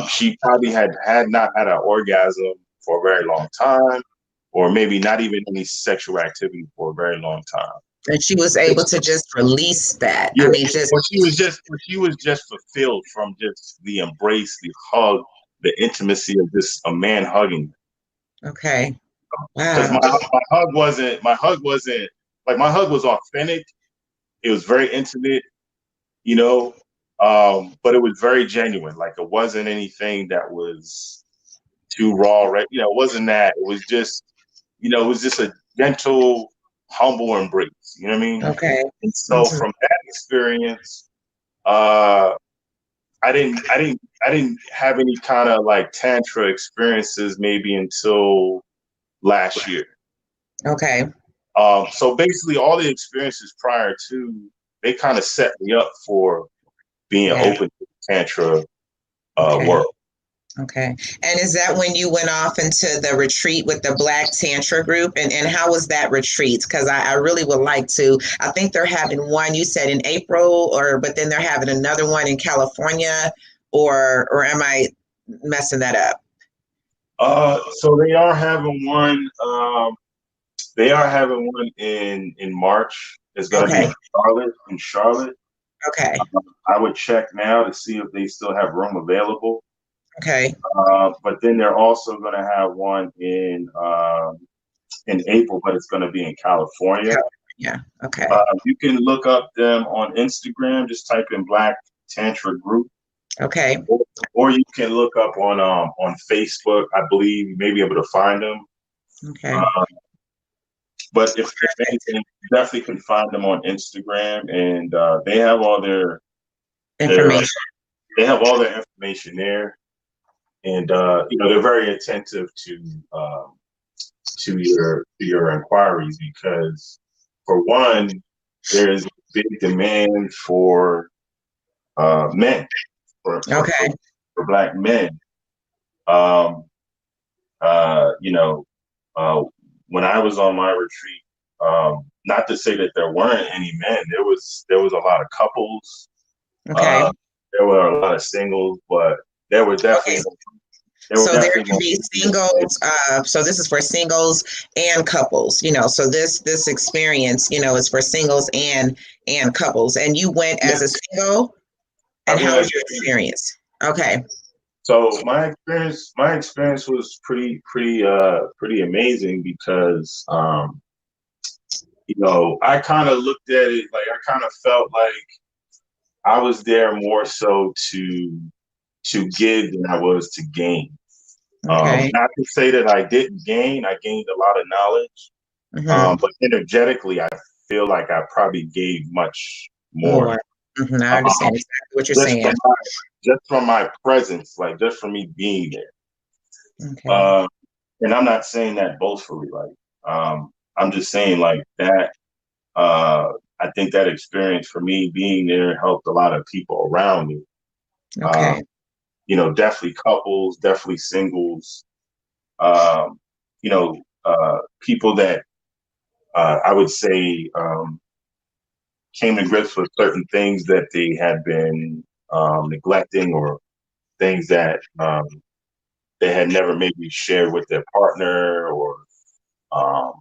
She probably had not had an orgasm for a very long time, or maybe not even any sexual activity for a very long time. And she was able to just release that. Yeah. I mean, she was just fulfilled from just the embrace, the hug, the intimacy of just a man hugging. Okay. Because Wow. my hug wasn't like, my hug was authentic. It was very intimate, but it was very genuine. Like, it wasn't anything that was too raw, right? It wasn't that. It was just, it was just a gentle, humble embrace. You know what I mean? Okay. And so from that experience, I didn't have any kind of like tantra experiences maybe until last year. Okay. So basically, all the experiences prior to, they kind of set me up for being open to the tantra world. Okay. And is that when you went off into the retreat with the Black Tantra group? And how was that retreat? Because I really would like to. I think they're having one, you said in April, but then they're having another one in California, or am I messing that up? So they are having one. They are having one in March. It's going to be in Charlotte. Okay. I would check now to see if they still have room available. Okay. But then they're also going to have one in April, but it's going to be in California. Yeah. Okay. You can look up them on Instagram. Just type in Black Tantra Group. Okay. Or you can look up on Facebook. I believe you may be able to find them. Okay. But if anything, you definitely can find them on Instagram, and they have all their information. They have all their information there, and they're very attentive to your inquiries, because for one, there is a big demand for men, for Black men. When I was on my retreat, not to say that there weren't any men. There was a lot of couples. Okay. There were a lot of singles, but there were definitely so there can be singles. So this is for singles and couples, you know. So this experience, you know, is for singles and couples. And you went as a single. And how was your experience? Okay. So my experience was pretty amazing because you know, I kind of looked at it like I kind of felt like I was there more so to give than I was to gain. Okay. Not to say that I didn't gain, I gained a lot of knowledge. But energetically, I feel like I probably gave much more. I understand exactly what you're saying. Just from my presence, like just from me being there. Okay. And I'm not saying that boastfully, like I'm just saying like that. I think that experience for me being there helped a lot of people around me. Okay. You know, definitely couples, definitely singles. You know, people that I would say came to grips with certain things that they had been neglecting, or things that they had never maybe shared with their partner, or um,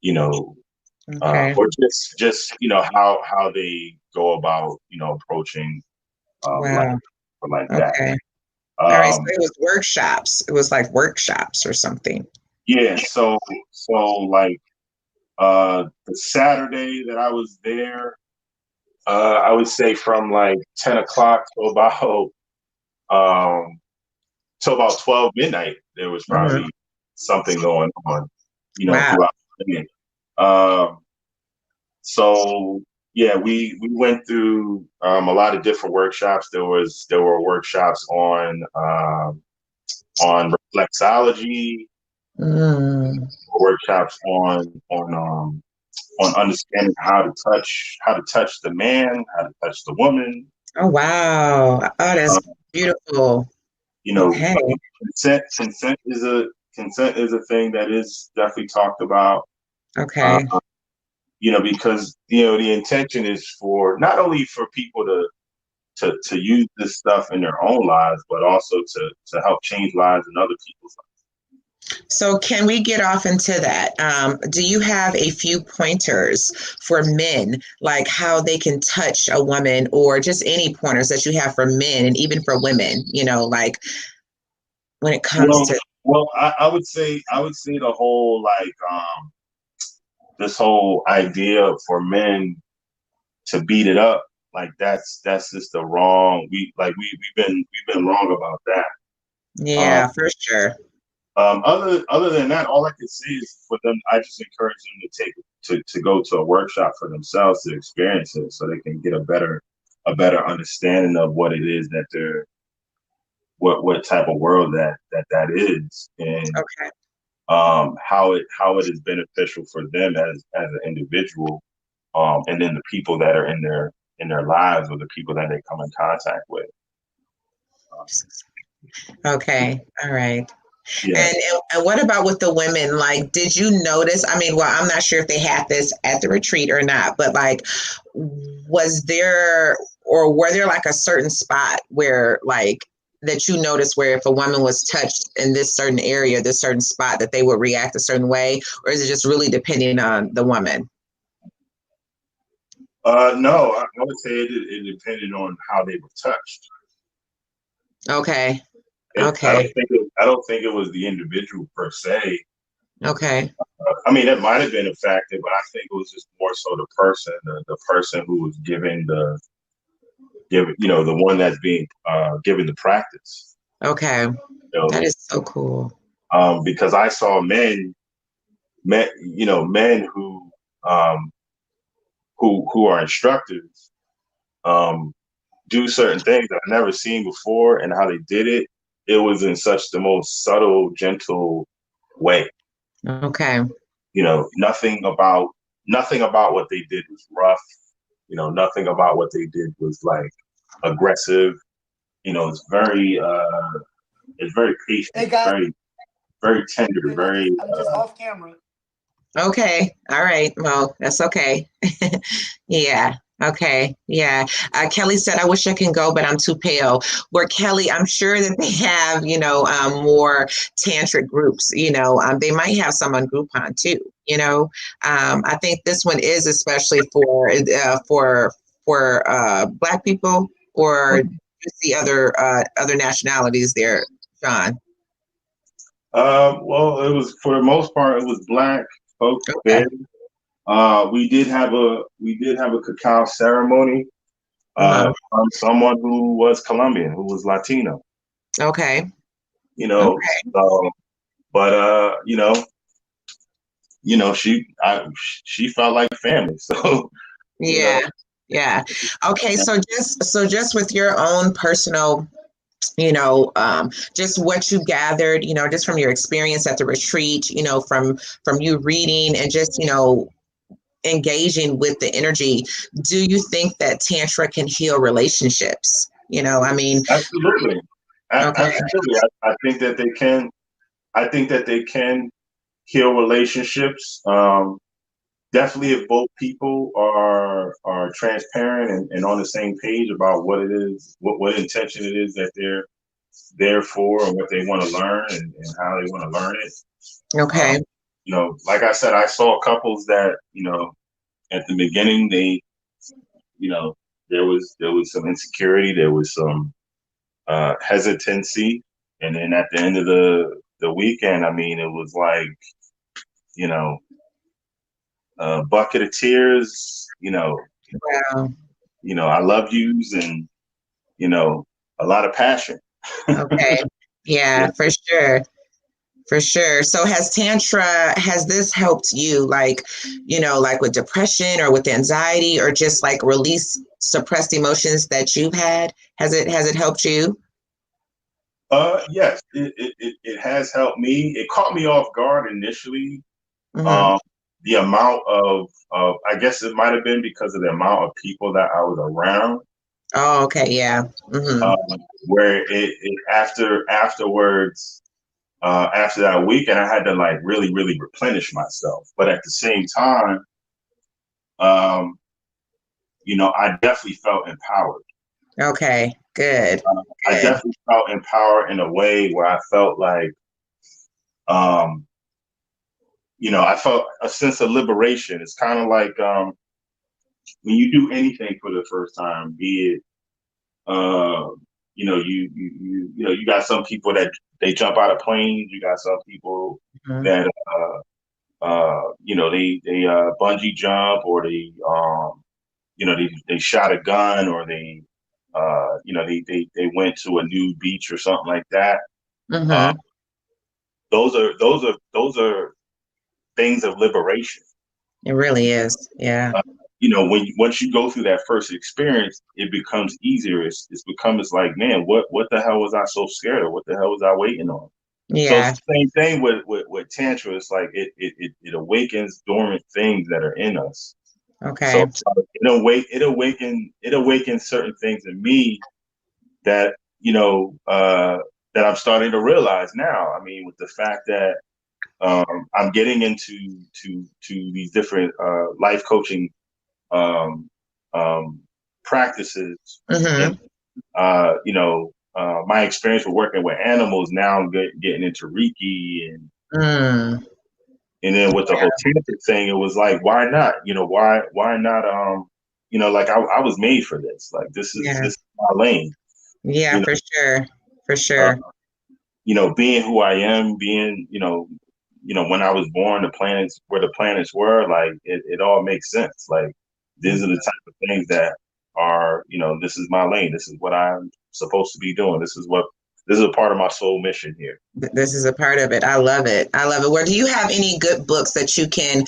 you know, or just you know how they go about, you know, approaching Wow. like Okay. that. All right. So it was workshops. It was like workshops or something. Yeah. So like the Saturday that I was there, I would say from like 10 o'clock to about 12 midnight, there was probably something going on, you know, throughout the day. So yeah, we went through a lot of different workshops. There were workshops on reflexology, workshops on understanding how to touch the man, how to touch the woman. Oh wow! Oh, that's beautiful. You know, Okay. consent is a thing that is definitely talked about. Okay. You know, because you know the intention is for not only for people to use this stuff in their own lives, but also to help change lives in other people's lives. So can we get off into that? Do you have a few pointers for men, like how they can touch a woman, or just any pointers that you have for men and even for women, you know, like when it comes to. Well, I would say the whole like this whole idea for men to beat it up, like that's just the wrong. We've been wrong about that. Yeah, for sure. Other than that, all I can say is for them, I just encourage them to go to a workshop for themselves to experience it, so they can get a better understanding of what it is that they're what type of world that is, and how it is beneficial for them as an individual, and then the people that are in their lives, or the people that they come in contact with. Okay. All right. Yeah. And what about with the women? Like, did you notice? I mean, well, I'm not sure if they had this at the retreat or not, but like, was there or were there like a certain spot where like that you noticed where if a woman was touched in this certain area, this certain spot, that they would react a certain way, or is it just really depending on the woman? No, I would say it depended on how they were touched. Okay. Okay. I don't think it was the individual per se. Okay. I mean, it might have been a factor, but I think it was just more so the person who was you know, the one that's being given the practice. Okay. You know, that is so cool. Because I saw men who are instructors do certain things that I've never seen before, and how they did it. It was in such the most subtle, gentle way. Okay. You know, nothing about what they did was rough. You know, nothing about what they did was like aggressive. You know, it's very patient. Hey guys, very tender. Very. I'm just off camera. Okay. All right. Well, that's okay. Yeah. Okay. Yeah. Kelly said, I wish I can go, but I'm too pale. Where Kelly, I'm sure that they have, more tantric groups, they might have some on Groupon too, I think this one is especially for Black people, or you see other nationalities there, John. Well, it was, for the most part, it was Black folks Okay. there. We did have a cacao ceremony Uh-huh. from someone who was Colombian, who was Latino. Okay. You know, Okay. so, but she felt like family. So, you know, Yeah. Yeah. Okay. So just with your own personal, just what you gathered, just from your experience at the retreat, from you reading and just, engaging with the energy, do you think that Tantra can heal relationships? I mean, absolutely, okay. absolutely. I think that they can. I think that they can heal relationships. Definitely, if both people are transparent and on the same page about what it is, what intention it is that they're there for, and what they want to learn, and how they want to learn it. Um, Okay. like I said, I saw couples that, at the beginning, they, there was some insecurity, there was some hesitancy, and then at the end of the weekend, I mean, it was like, you know, a bucket of tears, Wow. I love yous, and a lot of passion. Okay. Yeah. Yeah, for sure. For sure. So has this helped you, like, like with depression or with anxiety, or just like release suppressed emotions that you've had? Has it helped you? Yes, it has helped me. It caught me off guard initially. Hmm. Um, the amount of I guess it might have been because of the amount of people that I was around. Oh, okay. Yeah. Hmm. Um, where it afterwards, after that weekend, I had to like really, really replenish myself. But at the same time, um, I definitely felt empowered. Okay. Good. I Good. definitely felt empowered in a way where I felt like, um, I felt a sense of liberation. It's kind of like, when you do anything for the first time, be it, you got some people that they jump out of planes. You got some people Mhm. that, they bungee jump, or they shot a gun, or they went to a new beach or something like that. Uh, Mhm. those are things of liberation. It really is. Yeah. Uh, once you go through that first experience, it becomes easier. It's becomes like, man, what the hell was I so scared of? What the hell was I waiting on? So it's Yeah. the same thing with Tantra. It's like it awakens dormant things that are in us. So Okay. it awakens certain things in me that, that I'm starting to realize now. I mean, with the fact that, I'm getting into these different life coaching, um, um, practices, and Mhm. my experience with working with animals. Now I'm getting into Reiki, Mm. and then with the whole tantric thing, it was like, why not? Why not? Like I was made for this. Like Yeah. this is my lane. Yeah, You for sure. For know, sure. being who I am, being, when I was born, the planets where the planets were, like it all makes sense. Like these are the type of things that are, this is my lane. This is what I'm supposed to be doing. This is a part of my soul mission here. This is a part of it. I love it. I love it. Where do you have any good books that you can,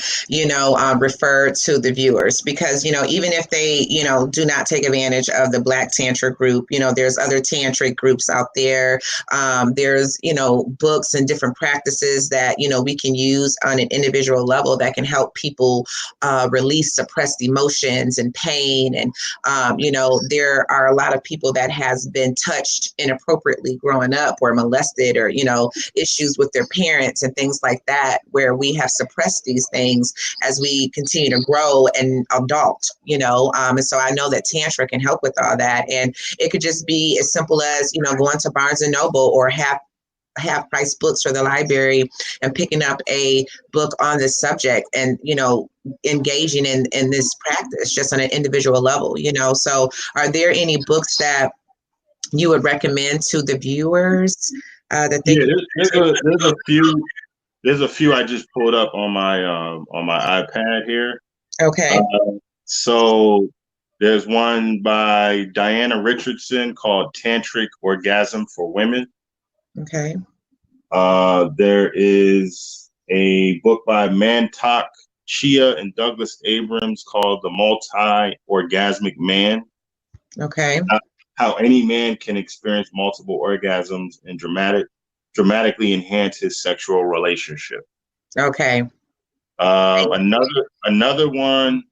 refer to the viewers? Because, even if they, do not take advantage of the Black Tantra group, there's other tantric groups out there. There's, books and different practices that, we can use on an individual level that can help people release suppressed emotions and pain. And, there are a lot of people that has been touched inappropriately growing up, or molested, or, issues with their parents and things like that, where we have suppressed these things as we continue to grow and adult, and so I know that Tantra can help with all that. And it could just be as simple as, going to Barnes and Noble or half price books for the library and picking up a book on this subject and, engaging in this practice just on an individual level, So are there any books that you would recommend to the viewers that they there's a few I just pulled up on my iPad here. Okay. So there's one by Diana Richardson called Tantric Orgasm for Women. Okay. There is a book by Mantak Chia and Douglas Abrams called The Multi-Orgasmic Man. Okay. How any man can experience multiple orgasms and dramatically enhance his sexual relationship. Okay. Another one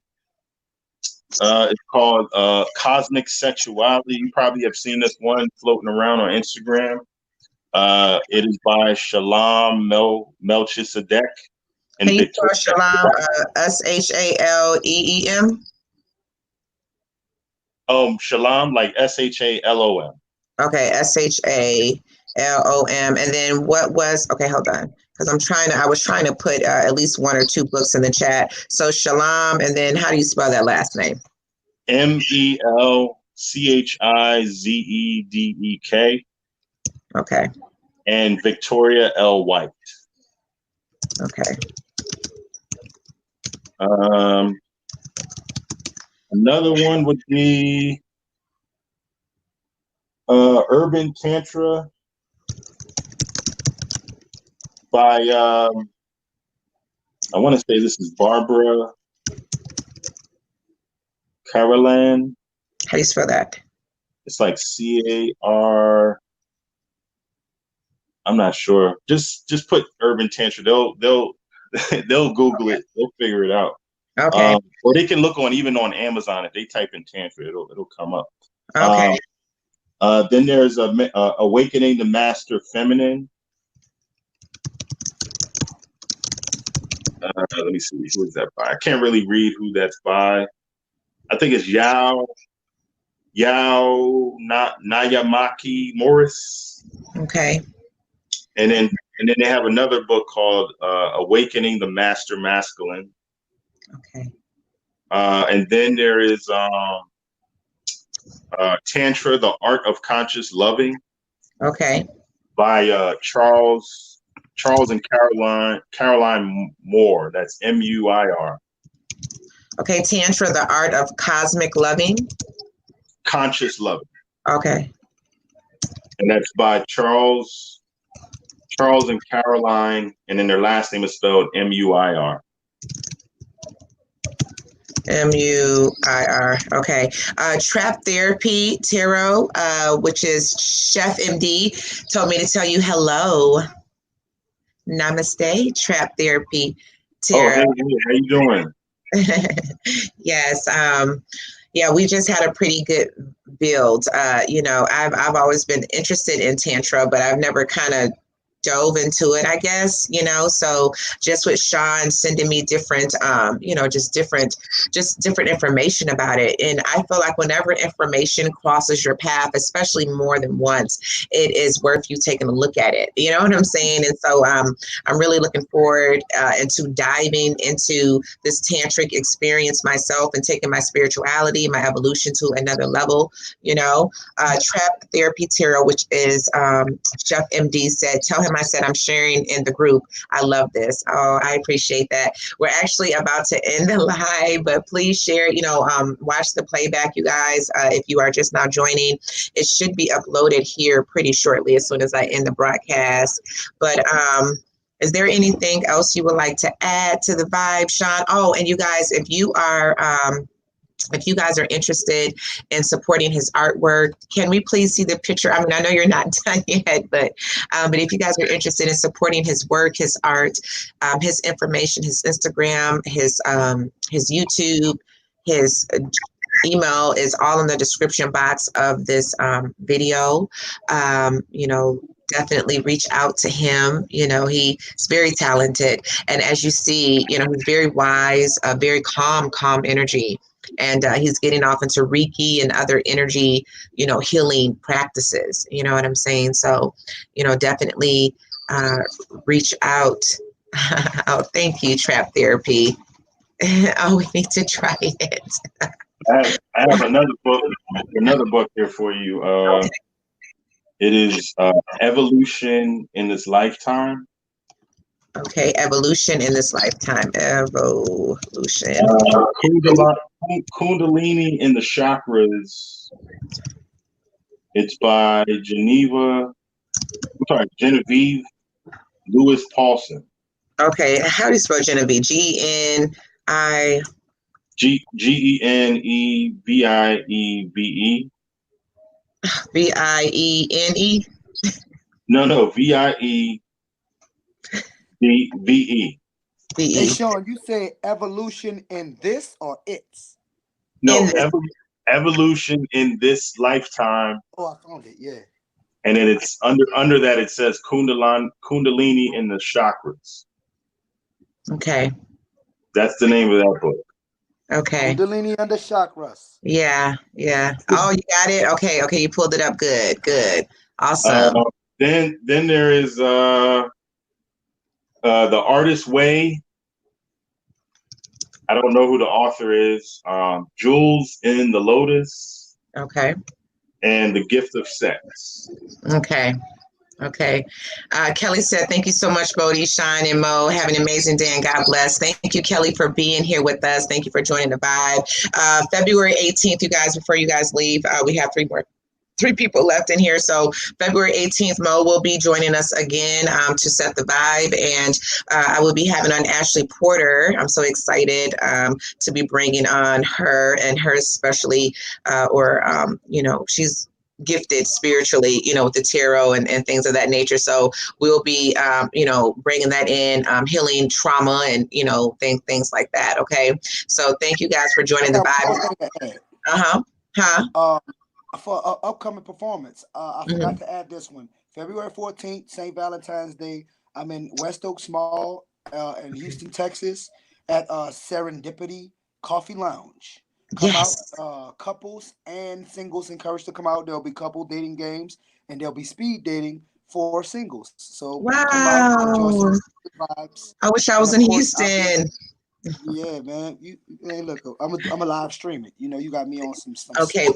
is called Cosmic Sexuality. You probably have seen this one floating around on Instagram. It is by Shalom Melchizedek. Can you spell Shalom? Shalem? Shalom, like Shalom. Okay, Shalom. And then what was, okay, hold on. Because I was trying to put at least one or two books in the chat. So Shalom, and then how do you spell that last name? Melchizedek. Okay. And Victoria L. White. Okay. Another one would be Urban Tantra by I want to say this is Barbara Carolan. How do you spell that? It's like CAR. I'm not sure. Just put Urban Tantra. They'll Google it. They'll figure it out. Okay. Or they can look even on Amazon. If they type in Tantra, it'll come up. Okay. Then there's Awakening the Master Feminine. Let me see. Who is that by? I can't really read who that's by. I think it's Yao Nayamaki Morris. Okay. And then they have another book called Awakening the Master Masculine. Okay. And then there is Tantra, the Art of Conscious Loving. Okay. By Charles and Caroline Moore. That's Muir. Okay, Tantra, the Art of Cosmic Loving. Conscious Loving. Okay. And that's by Charles and Caroline, and then their last name is spelled Muir. Muir. Okay. Trap Therapy Tarot, which is Chef MD, told me to tell you hello. Namaste, Trap Therapy Tarot. Oh, hey, how you doing? Yes. Yeah, we just had a pretty good build. I've always been interested in Tantra, but I've never kind of dove into it, I guess, so just with Sean sending me different, just different information about it. And I feel like whenever information crosses your path, especially more than once, it is worth you taking a look at it. You know what I'm saying? And so I'm really looking forward into diving into this tantric experience myself and taking my spirituality, my evolution to another level, Trap Therapy Tarot, which is Chef MD said, tell him I said I'm sharing in the group. I love this. Oh, I appreciate that. We're actually about to end the live, but please share, watch the playback, you guys. If you are just now joining, it should be uploaded here pretty shortly as soon as I end the broadcast. But is there anything else you would like to add to the vibe, Sean? Oh, and you guys, if you guys are interested in supporting his artwork, can we please see the picture? I mean, I know you're not done yet, but if you guys are interested in supporting his work, his art, his information, his Instagram, his YouTube, his email is all in the description box of this video. definitely reach out to him. You know, he's very talented. And as you see, you know, he's very wise, very calm energy. And he's getting off into Reiki and other energy, you know, healing practices. You know what I'm saying? So, you know, definitely reach out. Oh, thank you, Trap Therapy. Oh, we need to try it. I have another book here for you. Okay. It is Evolution in This Lifetime. Okay, evolution in this lifetime. Evolution. Kundalini in the Chakras. It's by Genevieve Lewis Paulson. Okay, how do you spell Genevieve? G-N-I... Genevieve. V-I-E-N-E? No, VIEVE. Hey, V-E. Sean, you say evolution in this or it's? No, evolution in this lifetime. Oh, I found it. Yeah. And then it's under that it says Kundalini in the Chakras. Okay. That's the name of that book. Okay. Kundalini and the Chakras. Yeah. Oh, you got it? Okay, you pulled it up. Good. Awesome. Then there is The Artist's Way. I don't know who the author is. Jewels in the Lotus. Okay. And The Gift of Sex. Okay. Kelly said, thank you so much, Bodhi, Shine, and Mo. Have an amazing day and God bless. Thank you, Kelly, for being here with us. Thank you for joining the vibe. February 18th, you guys, before you guys leave, we have three people left in here. So February 18th, Mo will be joining us again to set the vibe. And I will be having on Ashley Porter. I'm so excited to be bringing on her, and her especially, you know, she's gifted spiritually, you know, with the tarot and things of that nature. So we'll be, you know, bringing that in, healing trauma and, you know, things like that. Okay. So thank you guys for joining the vibe. For upcoming performance, I forgot to add this one. February 14th, St. Valentine's Day. I'm in West Oaks Mall in Houston, Texas at Serendipity Coffee Lounge. Come out, couples and singles encouraged to come out. There'll be couple dating games and there'll be speed dating for singles. So wow. Come out, enjoy some vibes. I wish I was in Houston. Yeah, man. Hey, look, I'm a live stream it. You know, you got me on some okay.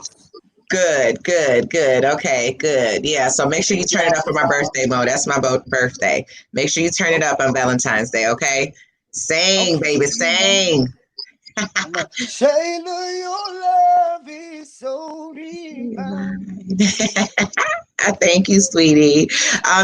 Good. Okay, good. Yeah, so make sure you turn it up for my birthday, Mo. That's my birthday. Make sure you turn it up on Valentine's Day, okay? Sing, baby, sing. Shayla, your love is so divine. Thank you, sweetie.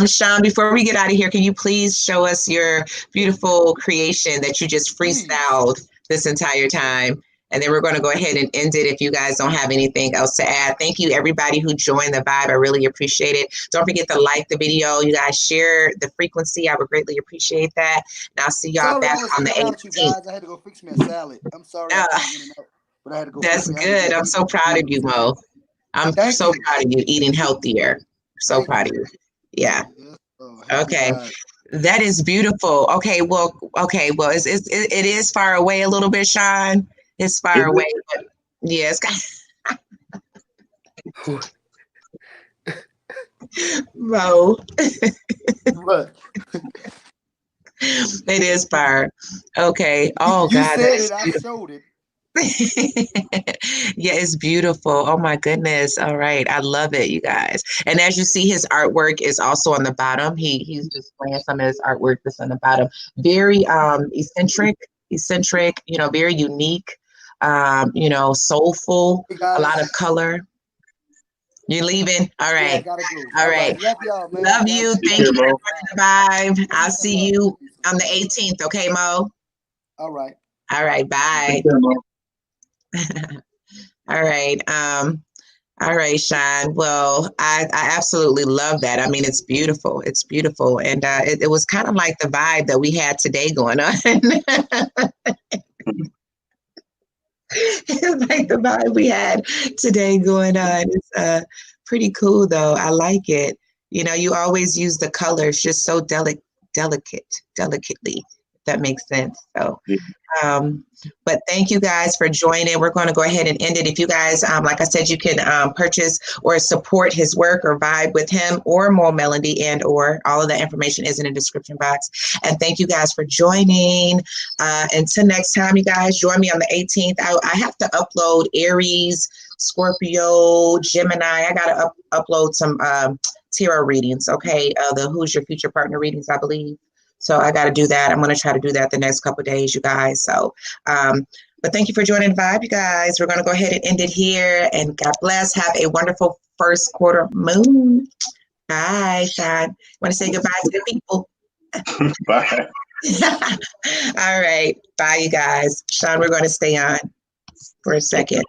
Sean, before we get out of here, can you please show us your beautiful creation that you just freestyled this entire time? And then we're going to go ahead and end it if you guys don't have anything else to add. Thank you, everybody who joined the vibe. I really appreciate it. Don't forget to like the video. You guys share the frequency. I would greatly appreciate that. And I'll see y'all back on the 18th. You guys. I had to go fix me a salad. I'm sorry. But I had to go. That's good. I'm so proud of you, Mo. I'm so proud of you eating healthier. So proud of you. Yeah. Okay. That is beautiful. Okay. Well, it is far away a little bit, Sean. It's far away, but yeah, Mo. What? It is far. Okay. Oh, you God. Said it. I showed it. Yeah, it's beautiful. Oh my goodness. All right. I love it, you guys. And as you see, his artwork is also on the bottom. He's displaying some of his artwork that's on the bottom. Very eccentric, you know, very unique, you know, soulful, a lot of color. You leaving? All right. Yeah, go. All right. Love y'all, man. Love you. Thank you for joining the vibe. I'll see you on the 18th. Okay, Mo? All right. All right. Bye. All right. All right, Sean. Well, I absolutely love that. I mean, it's beautiful. It's beautiful. And it was kind of like the vibe that we had today going on. It's like the vibe we had today going on. It's pretty cool, though. I like it. You know, you always use the colors just so delicately, if that makes sense. So, but thank you guys for joining. We're going to go ahead and end it. If you guys, like I said, you can purchase or support his work or vibe with him or Mo Melody, and or all of that information is in the description box. And thank you guys for joining. Until next time, you guys, join me on the 18th. I have to upload Aries, Scorpio, Gemini. I got to upload some tarot readings, okay? The Who's Your Future Partner readings, I believe. So I got to do that. I'm going to try to do that the next couple of days, you guys. So, but thank you for joining the vibe, you guys. We're going to go ahead and end it here. And God bless. Have a wonderful first quarter moon. Bye, Sean. Want to say goodbye to the people? Bye. All right. Bye, you guys. Sean, we're going to stay on for a second.